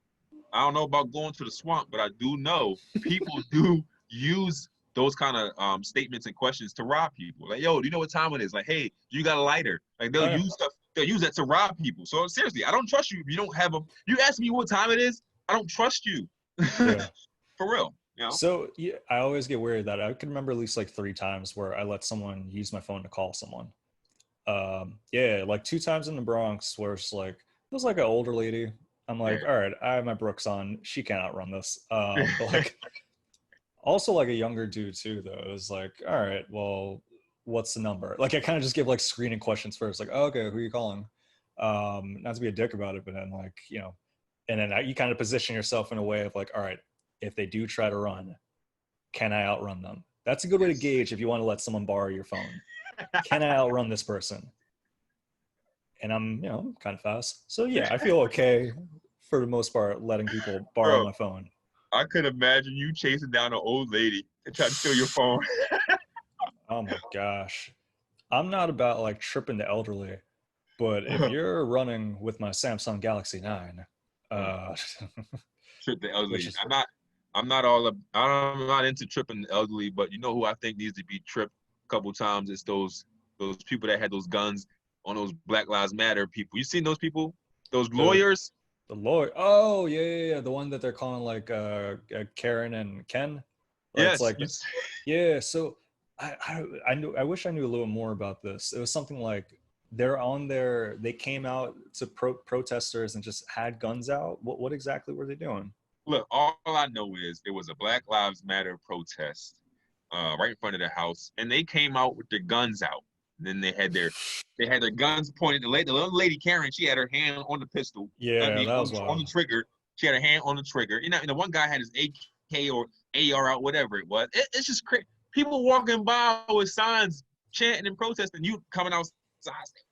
I don't know about going to the swamp, but I do know people do use those kind of statements and questions to rob people. Like, yo, do you know what time it is? Like, hey, you got a lighter? Like, they'll Oh, yeah. use stuff. They'll use that to rob people. So seriously, I don't trust you if you don't have a. You ask me what time it is, I don't trust you. Yeah. For real, you know. So yeah, I always get worried that I can remember at least like 3 times where I let someone use my phone to call someone. Yeah, like 2 times in the Bronx where it's like, it was like an older lady. I'm Yeah. like, all right, I have my Brooks on. She can't outrun this. But like, also like a younger dude too though. It was like, all right, well, what's the number? Like I kind of just give like screening questions first, like, oh, okay, who are you calling? Not to be a dick about it, but then like, and then you kind of position yourself in a way of like, all right, if they do try to run, can I outrun them? That's a good way to Yes. gauge if you want to let someone borrow your phone. Can I outrun this person? And I'm, kind of fast. So yeah, I feel okay for the most part letting people borrow Bro, my phone. I could imagine you chasing down an old lady and trying to steal your phone. Oh my gosh. I'm not about like tripping the elderly, but if you're running with my Samsung Galaxy 9, uh, Trip the which elderly. is, I'm not into tripping the elderly, but you know who I think needs to be tripped a couple times? It's those people that had those guns on those Black Lives Matter people. You seen those people? Those the lawyers? the lawyer. Oh yeah, yeah, yeah, the one that they're calling like Karen and Ken. It's Yes. like, yeah. So I knew I wish I knew a little more about this. It was something like they're on there. They came out to protesters and just had guns out. What exactly were they doing? Look, all I know is there was a Black Lives Matter protest right in front of the house, and they came out with their guns out. And then they had their guns pointed. The little lady Karen, she had her hand on the pistol. I Yeah, mean, that was on the wild. trigger. She had her hand on the trigger. And the one guy had his AK or AR out, whatever it was. It's just crazy. People walking by with signs, chanting and protesting. You coming outside,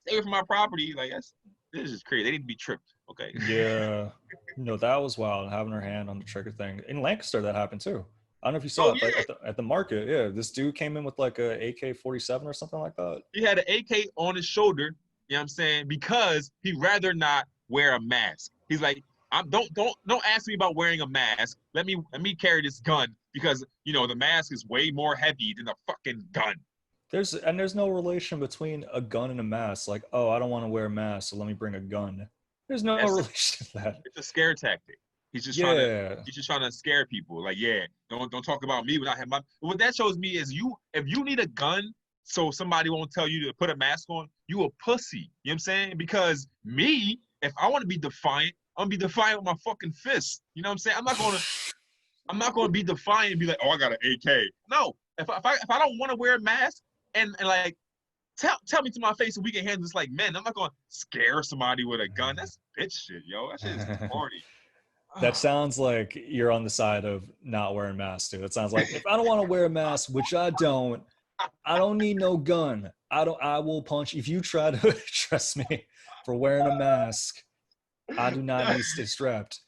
stay away from my property. Like this is crazy. They need to be tripped. Okay. Yeah. No, that was wild. Having her hand on the trigger thing. In Lancaster, that happened too. I don't know if you saw Oh it, like yeah, at the market. Yeah, this dude came in with like a AK-47 or something like that. he had an AK on his shoulder, you know what I'm saying? Because he'd rather not wear a mask. He's like, don't ask me about wearing a mask. Let me carry this gun because the mask is way more heavy than a fucking gun. There's no relation between a gun and a mask. Like, oh, I don't want to wear a mask, so let me bring a gun. There's no That's relation to that. It's a scare tactic. He's just trying to Yeah. he's just trying to scare people. Like, yeah, don't talk about me without him. What that shows me is if you need a gun so somebody won't tell you to put a mask on, you a pussy. You know what I'm saying? Because me, if I want to be defiant, I'm gonna be defiant with my fucking fist. You know what I'm saying? I'm not gonna be defiant and be like, oh, I got an AK. No, if I don't want to wear a mask and like tell me to my face and we can handle this like men. I'm not gonna scare somebody with a gun. That's bitch shit, yo. That shit is corny. That Ah, sounds like you're on the side of not wearing masks, dude. It sounds like if I don't want to wear a mask, which I don't need no gun. I will punch if you try to trust me for wearing a mask. I do not need to stay strapped.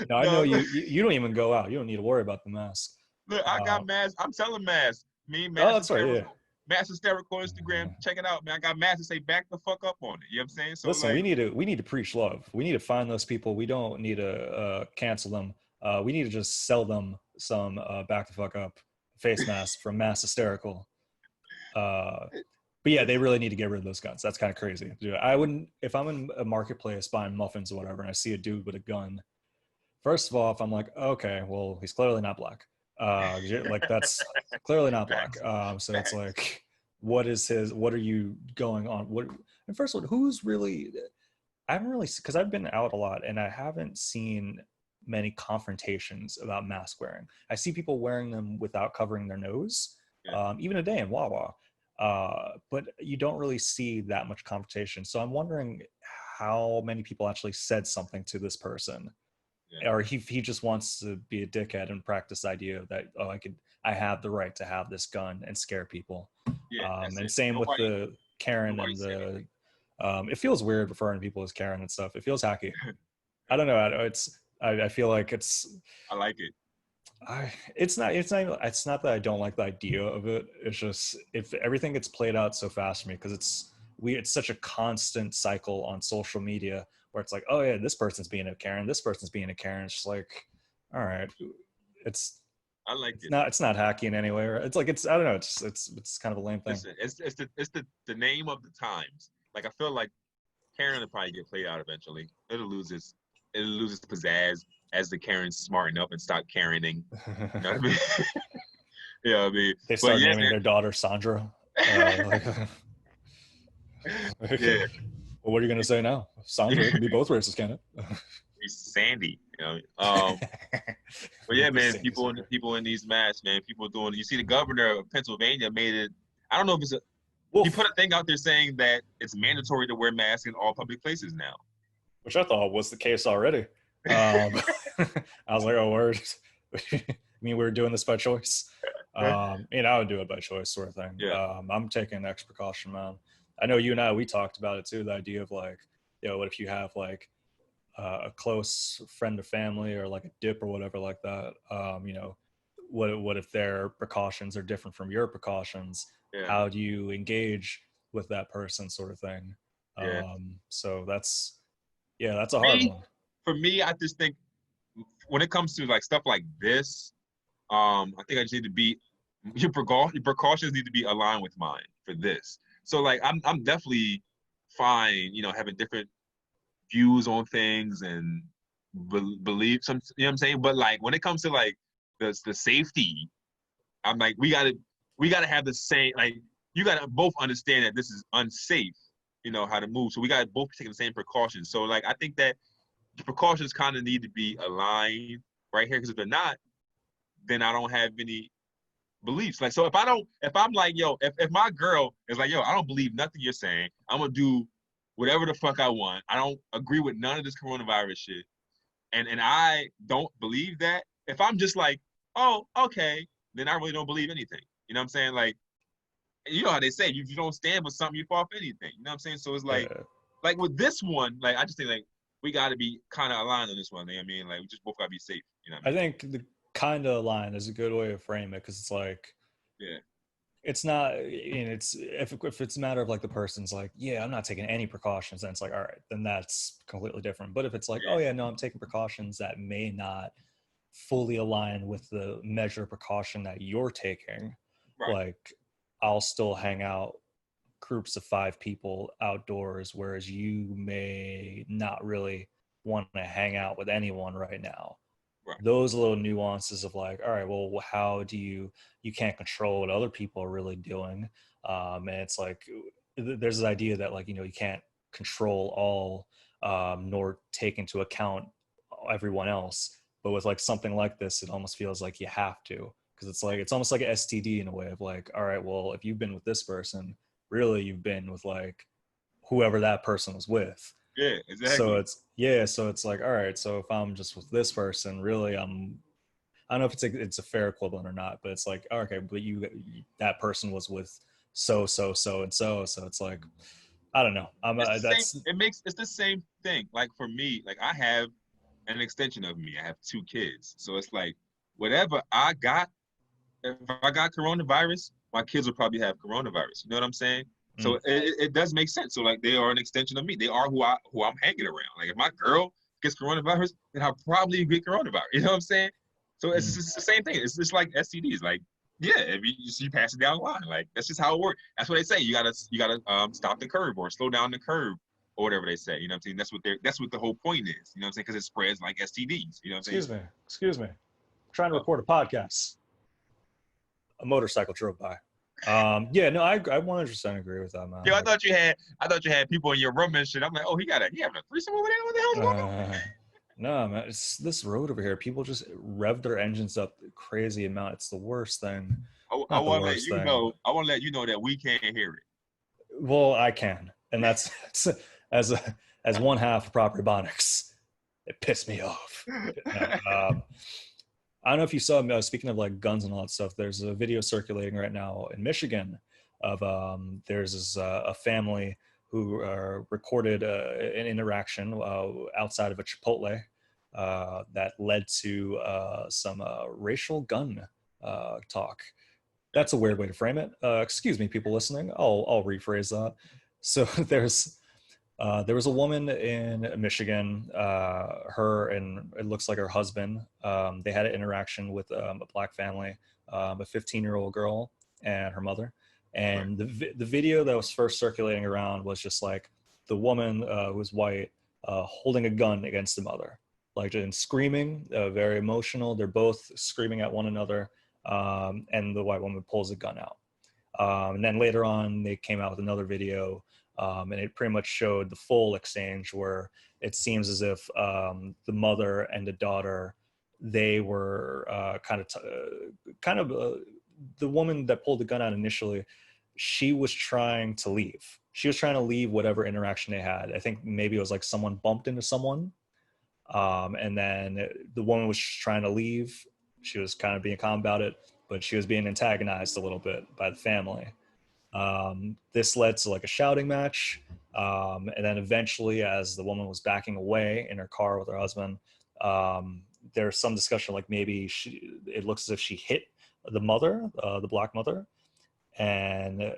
No, I know no, you don't even go out. You don't need to worry about the mask. look, I got masks. I'm selling masks. Me, Oh, Mass that's right. Yeah. Hysterical. Mass Hysterical Instagram. Check it out, man. I got masks to say back the fuck up on it. You know what I'm saying? So Listen, like, we need to preach love. We need to find those people. We don't need to cancel them. We need to just sell them some back the fuck up face masks from Mass Hysterical. Uh, But yeah, they really need to get rid of those guns. That's kind of crazy. Dude, I wouldn't, if I'm in a marketplace buying muffins or whatever, and I see a dude with a gun. First of all, if I'm like, okay, well, he's clearly not black. Like that's clearly not black. Facts. So it's Facts. like, what is his? What are you going on? What? And first of all, who's really? I haven't really, because I've been out a lot and I haven't seen many confrontations about mask wearing. I see people wearing them without covering their nose, Yeah. even a day in Wawa. But you don't really see that much confrontation. So I'm wondering how many people actually said something to this person, Yeah. or he just wants to be a dickhead and practice the idea that, oh, I have the right to have this gun and scare people. Yeah. That's And it. same with Nobody. the Karen Nobody and said the. anything. It feels weird referring to people as Karen and stuff. It feels hacky. I don't know. I feel like I like it. it's not that I don't like the idea of it. It's just if everything gets played out so fast for me, because it's such a constant cycle on social media where it's like, oh yeah, this person's being a Karen, this person's being a Karen. It's just like, all right, it's I like it. it's not hacky in any way. Right? It's like, it's, I don't know. It's kind of a lame thing. Listen, it's the name of the times. Like I feel like Karen will probably get played out eventually. It'll lose its pizzazz as the Karens smarten up and stop Karening. You know what I mean? Yeah, I mean, They but start yeah, naming their daughter Sandra. Like, yeah, well, what are you gonna say now? Sandra, it can be both races, can it? he's Sandy. You know, but yeah, man, people in these masks, man, people doing. You see, the governor of Pennsylvania made it. I don't know if he put a thing out there saying that it's mandatory to wear masks in all public places now. Which I thought was the case already. I was like, oh, word. I mean, we were doing this by choice. I would do it by choice, sort of thing. Yeah. I'm taking extra precaution, man. I know you and I, we talked about it too. The idea of like, what if you have like a close friend or family or like a dip or whatever like that? What if their precautions are different from your precautions? Yeah. How do you engage with that person, sort of thing? Yeah. So that's a hard one. For me, I just think when it comes to like stuff like this, I think I just need to be your precautions need to be aligned with mine for this. So like I'm definitely fine, having different views on things and believe some, you know what I'm saying? But like when it comes to like the safety, I'm like we gotta have the same, like you gotta both understand that this is unsafe, how to move. So we gotta both take the same precautions. So like I think that the precautions kind of need to be aligned right here, because if they're not, then I don't have any beliefs. Like, so if I'm like, yo, if my girl is like, yo, I don't believe nothing you're saying, I'm gonna do whatever the fuck I want. I don't agree with none of this coronavirus shit. And I don't believe that. If I'm just like, oh, okay, then I really don't believe anything. You know what I'm saying? Like, you know how they say, if you don't stand with something, you fall for anything. You know what I'm saying? So it's like with this one, like I just think like we got to be kind of aligned on this one. I mean, like we just both got to be safe. You know what I mean? I think the kind of line is a good way to frame it, because it's like, Yeah. it's not, it's if it's a matter of like the person's like, yeah, I'm not taking any precautions, then it's like, all right, then that's completely different. But if it's like, oh yeah, no, I'm taking precautions that may not fully align with the measure of precaution that you're taking, Right. like I'll still hang out groups of 5 people outdoors, whereas you may not really want to hang out with anyone right now. Right. Those little nuances of like, all right, well, how do you can't control what other people are really doing. And it's like, there's this idea that like, you can't control all, nor take into account everyone else. But with like something like this, it almost feels like you have to, because it's like, it's almost like an STD in a way of like, all right, well, if you've been with this person, really you've been with like whoever that person was with. Yeah, exactly. So it's like, all right, so if I'm just with this person, really I don't know if it's a fair equivalent or not, but it's like, okay, but that person was with so and so it's like, I don't know. It's the same thing. Like for me, like I have an extension of me. I have 2 kids, so it's like whatever I got, if I got coronavirus, my kids will probably have coronavirus. You know what I'm saying? So it does make sense. So like they are an extension of me. They are who I'm hanging around. Like if my girl gets coronavirus, then I'll probably get coronavirus. You know what I'm saying? So it's just the same thing. It's just like STDs. Like Yeah, if you pass it down the line, like that's just how it works. That's what they say. You gotta stop the curve or slow down the curve or whatever they say. You know what I'm saying? That's what the whole point is. You know what I'm saying? Because it spreads like STDs. You know what I'm saying? Excuse me. Excuse me. I'm trying to Oh. record a podcast. A motorcycle drove by. Yeah, no, I 100% agree with that, man. Yo, Like, I thought you had people in your room and shit. I'm like, oh, he having a threesome over there. What the hell's going on? uh, no, man, it's this road over here. People just rev their engines up crazy amount. It's the worst thing. I Not the want to let worst you thing, know. but I want to let you know that we can't hear it. well, I can, and that's as as one half of proper Ebonics. It pissed me off. No, I don't know if you saw. Speaking of like guns and all that stuff, there's a video circulating right now in Michigan of there's this a family who recorded an interaction outside of a Chipotle that led to some racial gun talk. That's a weird way to frame it. Excuse me, people listening. I'll rephrase that. So there was a woman in Michigan. Her and it looks like her husband. They had an interaction with a black family, a 15-year-old girl and her mother. Right. And the video that was first circulating around was just like the woman who was white holding a gun against the mother, like and screaming, very emotional. They're both screaming at one another, and the white woman pulls a gun out. And then later on, they came out with another video, and it pretty much showed the full exchange where it seems as if the mother and the daughter, they were kind of the woman that pulled the gun out initially. She was trying to leave. She was trying to leave whatever interaction they had. I think maybe it was like someone bumped into someone, and then the woman was trying to leave. She was kind of being calm about it, but she was being antagonized a little bit by the family. This led to like a shouting match. And then eventually, as the woman was backing away in her car with her husband, there's some discussion like maybe it looks as if she hit the mother, the black mother. And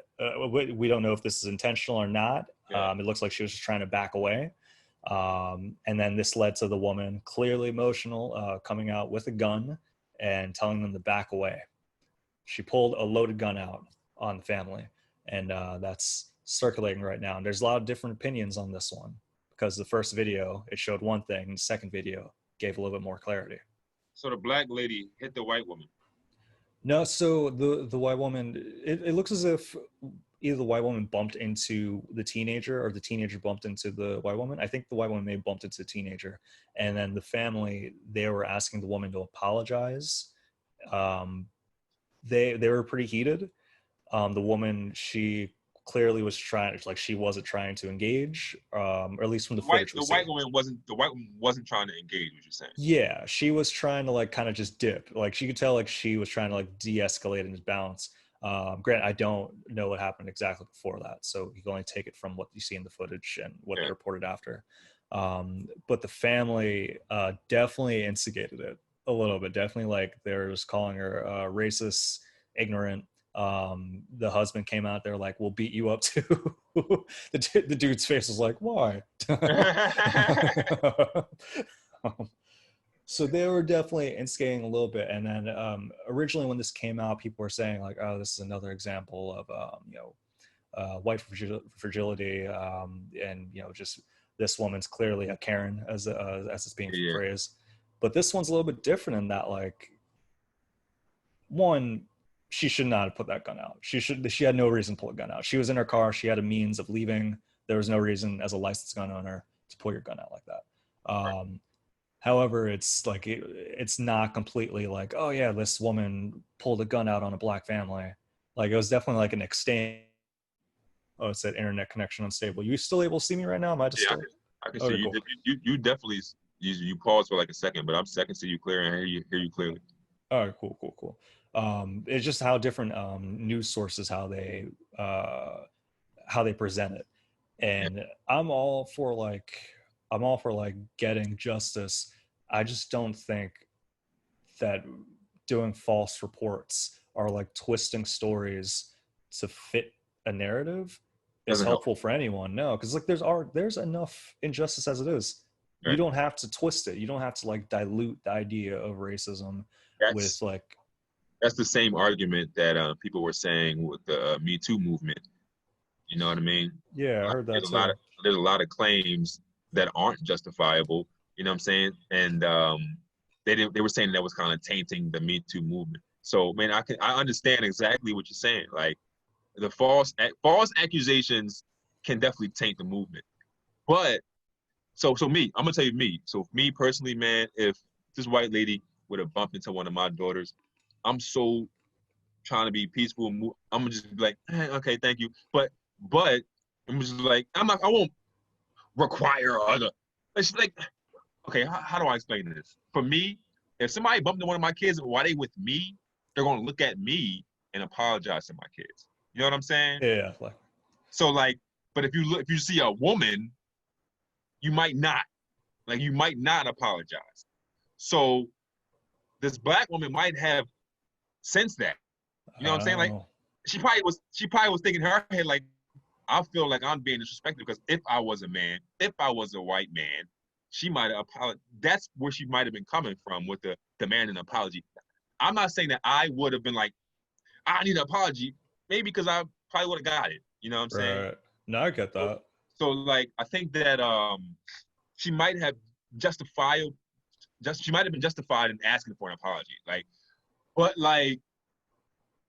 we don't know if this is intentional or not. Yeah. It looks like she was just trying to back away. And then this led to the woman, clearly emotional, coming out with a gun and telling them to back away. She pulled a loaded gun out on the family, and that's circulating right now. And there's a lot of different opinions on this one because the first video it showed one thing, and the second video gave a little bit more clarity. So the black lady hit the white woman. No, so the white woman, it looks as if either the white woman bumped into the teenager or the teenager bumped into the white woman. I think the white woman may have bumped into the teenager, and then the family, they were asking the woman to apologize. Um, they were pretty heated. The woman, she clearly was trying, like she wasn't trying to engage, or at least from the footage we The see. white woman wasn't trying to engage. What you're saying? Yeah, she was trying to like kind of just dip. Like she could tell like she was trying to like de-escalate and just bounce. Grant, I don't know what happened exactly before that, so you can only take it from what you see in the footage and what Yeah. they reported after. But the family definitely instigated it a little bit. Definitely like they're just calling her racist, ignorant. The husband came out there like, "We'll beat you up too." The dude's face was like, "Why?" So they were definitely instigating a little bit. And then originally when this came out, people were saying like, "Oh, this is another example of white fragility," and just this woman's clearly a Karen, as it's being Yeah. phrased. But this one's a little bit different in that, like, one, she should not have put that gun out. She had no reason to pull a gun out. She was in her car. She had a means of leaving. There was no reason as a licensed gun owner to pull your gun out like that. Right. However, it's like it's not completely like, oh yeah, this woman pulled a gun out on a black family. Like it was definitely like an exchange. Oh, it said internet connection unstable. You still able to see me right now? Am I Yeah, disturbed? I can see Okay, you. cool. You definitely you paused for like a second, but I can see you clear and hear you clearly. All right, cool. It's just how different news sources how they present it, Yeah. and I'm all for like getting justice. I just don't think that doing false reports or like twisting stories to fit a narrative is Doesn't help. helpful for anyone. No, because like there's enough injustice as it is. You Right. don't have to twist it. You don't have to like dilute the idea of racism with That's like that's the same argument that people were saying with the Me Too movement. You know what I mean? Yeah, I heard that too. There's a lot of claims that aren't justifiable. You know what I'm saying? And they were saying that was kind of tainting the Me Too movement. So man, I understand exactly what you're saying. Like the false accusations can definitely taint the movement. But so me, I'm gonna tell you me. So me personally, man, if this white lady would have bumped into one of my daughters, I'm so trying to be peaceful. I'm gonna just be like, okay, thank you. But I'm just like, I won't require other. It's like, okay, how do I explain this? For me, if somebody bumped into one of my kids while they with me, they're gonna look at me and apologize to my kids. You know what I'm saying? Yeah, like So like, but if you see a woman, you might not. Like you might not apologize. So this black woman might have sensed that. You know what I'm saying? Like oh, she probably was thinking in her head like, I feel like I'm being disrespected because if I was a man, if I was a white man, she might have apologized. That's where she might have been coming from with the demand an apology. I'm not saying that I would have been like, I need an apology, maybe because I probably would have got it. You know what I'm saying? right. No, I get So, that. so like I think that she might have justified she might have been justified in asking for an apology. Like, but like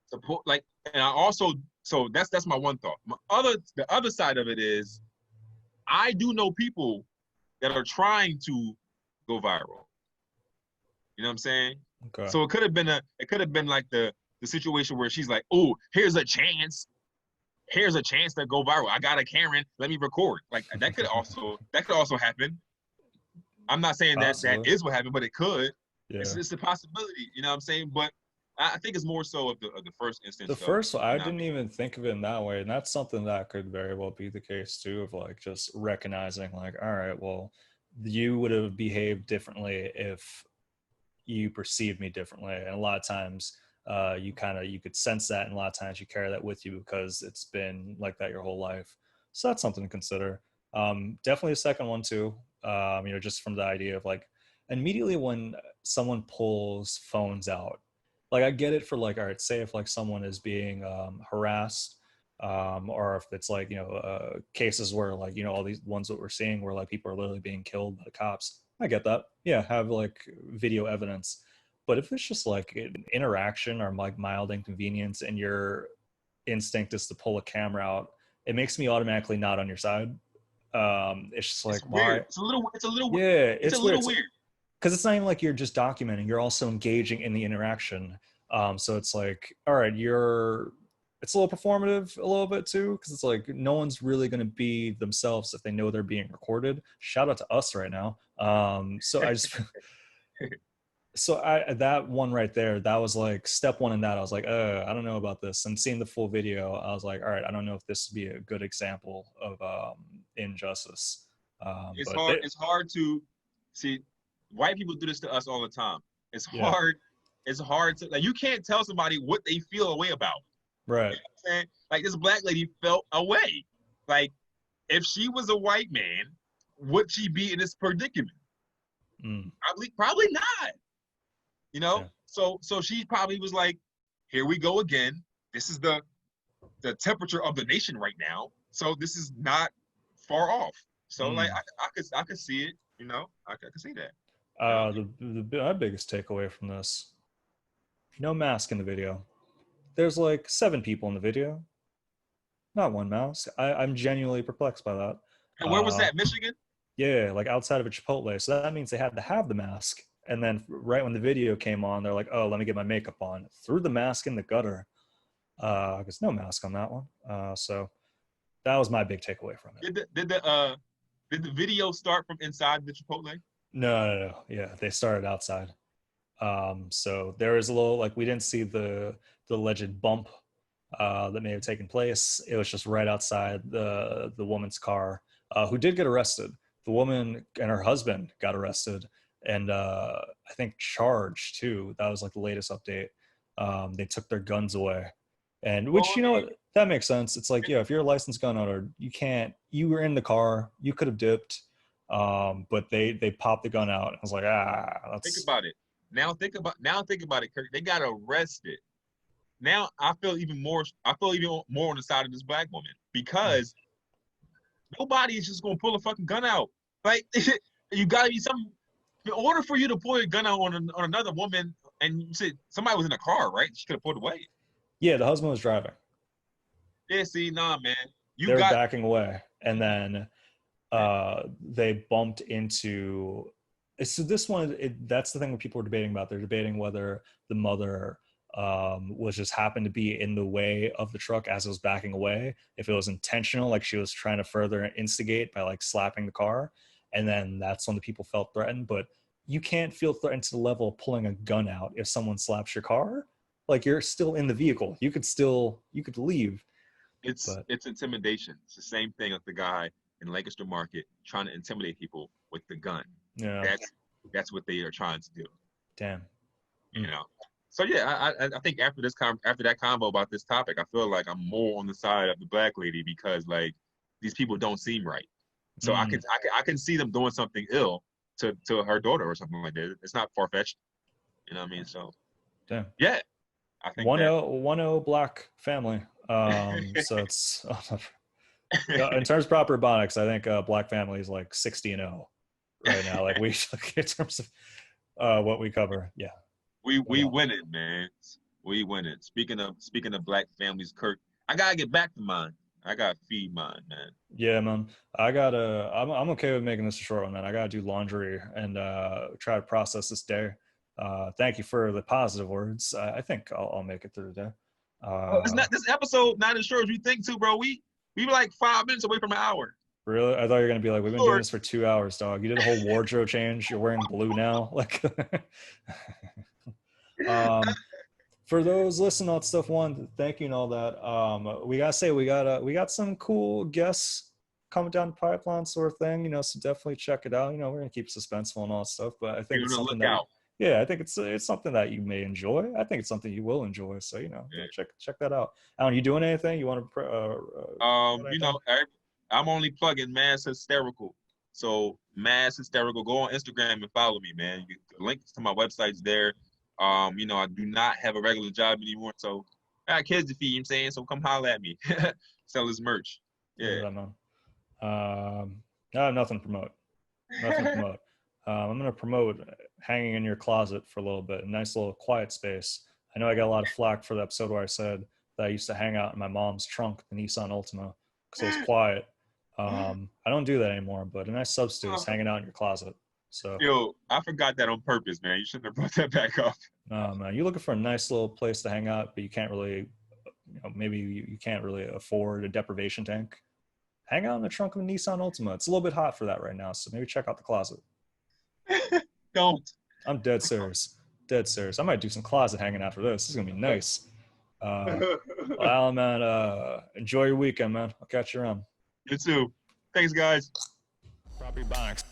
support like and I also so that's my one thought. The other side of it is I do know people that are trying to go viral. You know what I'm saying? Okay. So it could have been like the situation where she's like, oh, here's a chance. Here's a chance to go viral. I got a Karen. Let me record. Like that could also happen. I'm not saying that that Possibly. is what happened, but it could. Yeah. It's a possibility. You know what I'm saying? But I think it's more so of the first The instance of first one, I you know what I didn't mean? even think of it in that way, and that's something that could very well be the case too, of like just recognizing, like, all right, well, you would have behaved differently if you perceive me differently, and a lot of times, you could sense that, and a lot of times you carry that with you because it's been like that your whole life. So that's something to consider. Definitely a second one too. Just from the idea of like immediately when someone pulls phones out, like I get it for like, all right, say if like someone is being harassed, or if it's like cases where like all these ones that we're seeing where like people are literally being killed by the cops. I get that. Yeah, have like video evidence. But if it's just like an interaction or like mild inconvenience and your instinct is to pull a camera out, it makes me automatically not on your side. It's just like It's weird. why? Yeah, It's a it's weird. little weird. Because it's not even like you're just documenting, you're also engaging in the interaction. So it's like, all right, it's a little performative a little bit too, because it's like no one's really going to be themselves if they know they're being recorded. Shout out to us right now. So I just so I that one right there, that was like step one in that. I was like, I don't know about this. And seeing the full video, I was like, all right, I don't know if this would be a good example of injustice. It's But hard. It's hard to see. White people do this to us all the time. It's yeah, hard. It's hard to like. You can't tell somebody what they feel a way about. You right. know what I'm saying? Like this black lady felt a way. Like if she was a white man, would she be in this predicament? Mm, Probably not. You know. yeah. So she probably was like, "Here we go again. This is the temperature of the nation right now. So this is not far off. So like Mm. I could see it. You know, I could see that. You know? My biggest takeaway from this: no mask in the video. There's like 7 people in the video, not one mask. I'm genuinely perplexed by that. And where was Uh, that? Michigan? yeah, like outside of a Chipotle. So that means they had to have the mask. And then right when the video came on, they're like, "Oh, let me get my makeup on." Threw the mask in the gutter. Because no mask on that one. So that was my big takeaway from it. Did the video start from inside the Chipotle? No. Yeah, they started outside. So there is a little like we didn't see the alleged bump that may have taken place. It was just right outside the woman's car, who did get arrested. The woman and her husband got arrested, and I think charged too. That was like the latest update. They took their guns away, and Well, which I mean, that makes sense. It's like, yeah, if you're a licensed gun owner, you can't. You were in the car, you could have dipped, but they popped the gun out. I was like, think that's about it. Now think about it, Kirk. They got arrested. Now I feel even more on the side of this black woman because nobody is just gonna pull a fucking gun out. Like you gotta be some in order for you to pull a gun out on another woman, and you said somebody was in a car, right? She could have pulled away. Yeah, the husband was driving. Yeah, see, nah, man. They were backing away, and then they bumped into. So this one, that's the thing when people are debating about. They're debating whether the mother was just happened to be in the way of the truck as it was backing away. If it was intentional, like she was trying to further instigate by like slapping the car, and then that's when the people felt threatened. But you can't feel threatened to the level of pulling a gun out if someone slaps your car. Like you're still in the vehicle. You could leave. It's intimidation. It's the same thing with the guy in Lancaster Market trying to intimidate people with the gun. Yeah, that's what they are trying to do. Damn. You know. So yeah, I think after that convo about this topic, I feel like I'm more on the side of the black lady because like these people don't seem right. So I can see them doing something ill to her daughter or something like that. It's not far fetched. You know what I mean? So Damn. yeah, I think 1-0 black family. So it's in terms of proper Ebonics, I think black family is like 60-0 right now. Like we in terms of what we cover, yeah. We win it, man. We win it. Speaking of black families, Kirk, I gotta get back to mine. I gotta feed mine, man. Yeah, man. I'm okay with making this a short one, man. I gotta do laundry and try to process this day. Thank you for the positive words. I think I'll make it through the day. This episode not as short as you think too, bro. We were like 5 minutes away from an hour. Really? I thought you were gonna be like, we've been doing this for 2 hours, dog. You did a whole wardrobe change. You're wearing blue now. Like for those listening on stuff one, thank you and all that. We gotta say we got some cool guests coming down the pipeline sort of thing, so definitely check it out. We're gonna keep it suspenseful and all that stuff, but I think it's something that I think it's something that you may enjoy. I think it's something you will enjoy. So check that out. Alan, you doing anything? You want to? I'm only plugging Mass Hysterical. So Mass Hysterical, go on Instagram and follow me, man. Links to my website's there. I do not have a regular job anymore, so I got kids to feed. You know what I'm saying, so come holler at me. Sell his merch. Yeah. I have nothing to promote. I'm going to promote hanging in your closet for a little bit, a nice little quiet space. I know I got a lot of flack for the episode where I said that I used to hang out in my mom's trunk, the Nissan Altima, because it was quiet. I don't do that anymore, but a nice substitute is hanging out in your closet. So, yo, I forgot that on purpose, man. You shouldn't have brought that back up. No, man, you're looking for a nice little place to hang out, but you can't really, maybe you can't really afford a deprivation tank. Hang out in the trunk of a Nissan Altima. It's a little bit hot for that right now, so maybe check out the closet. Don't. I'm dead serious. I might do some closet hanging after this. This is gonna be nice. Well, Alan, man, enjoy your weekend, man. I'll catch you around. You too. Thanks, guys. Property Ebonics.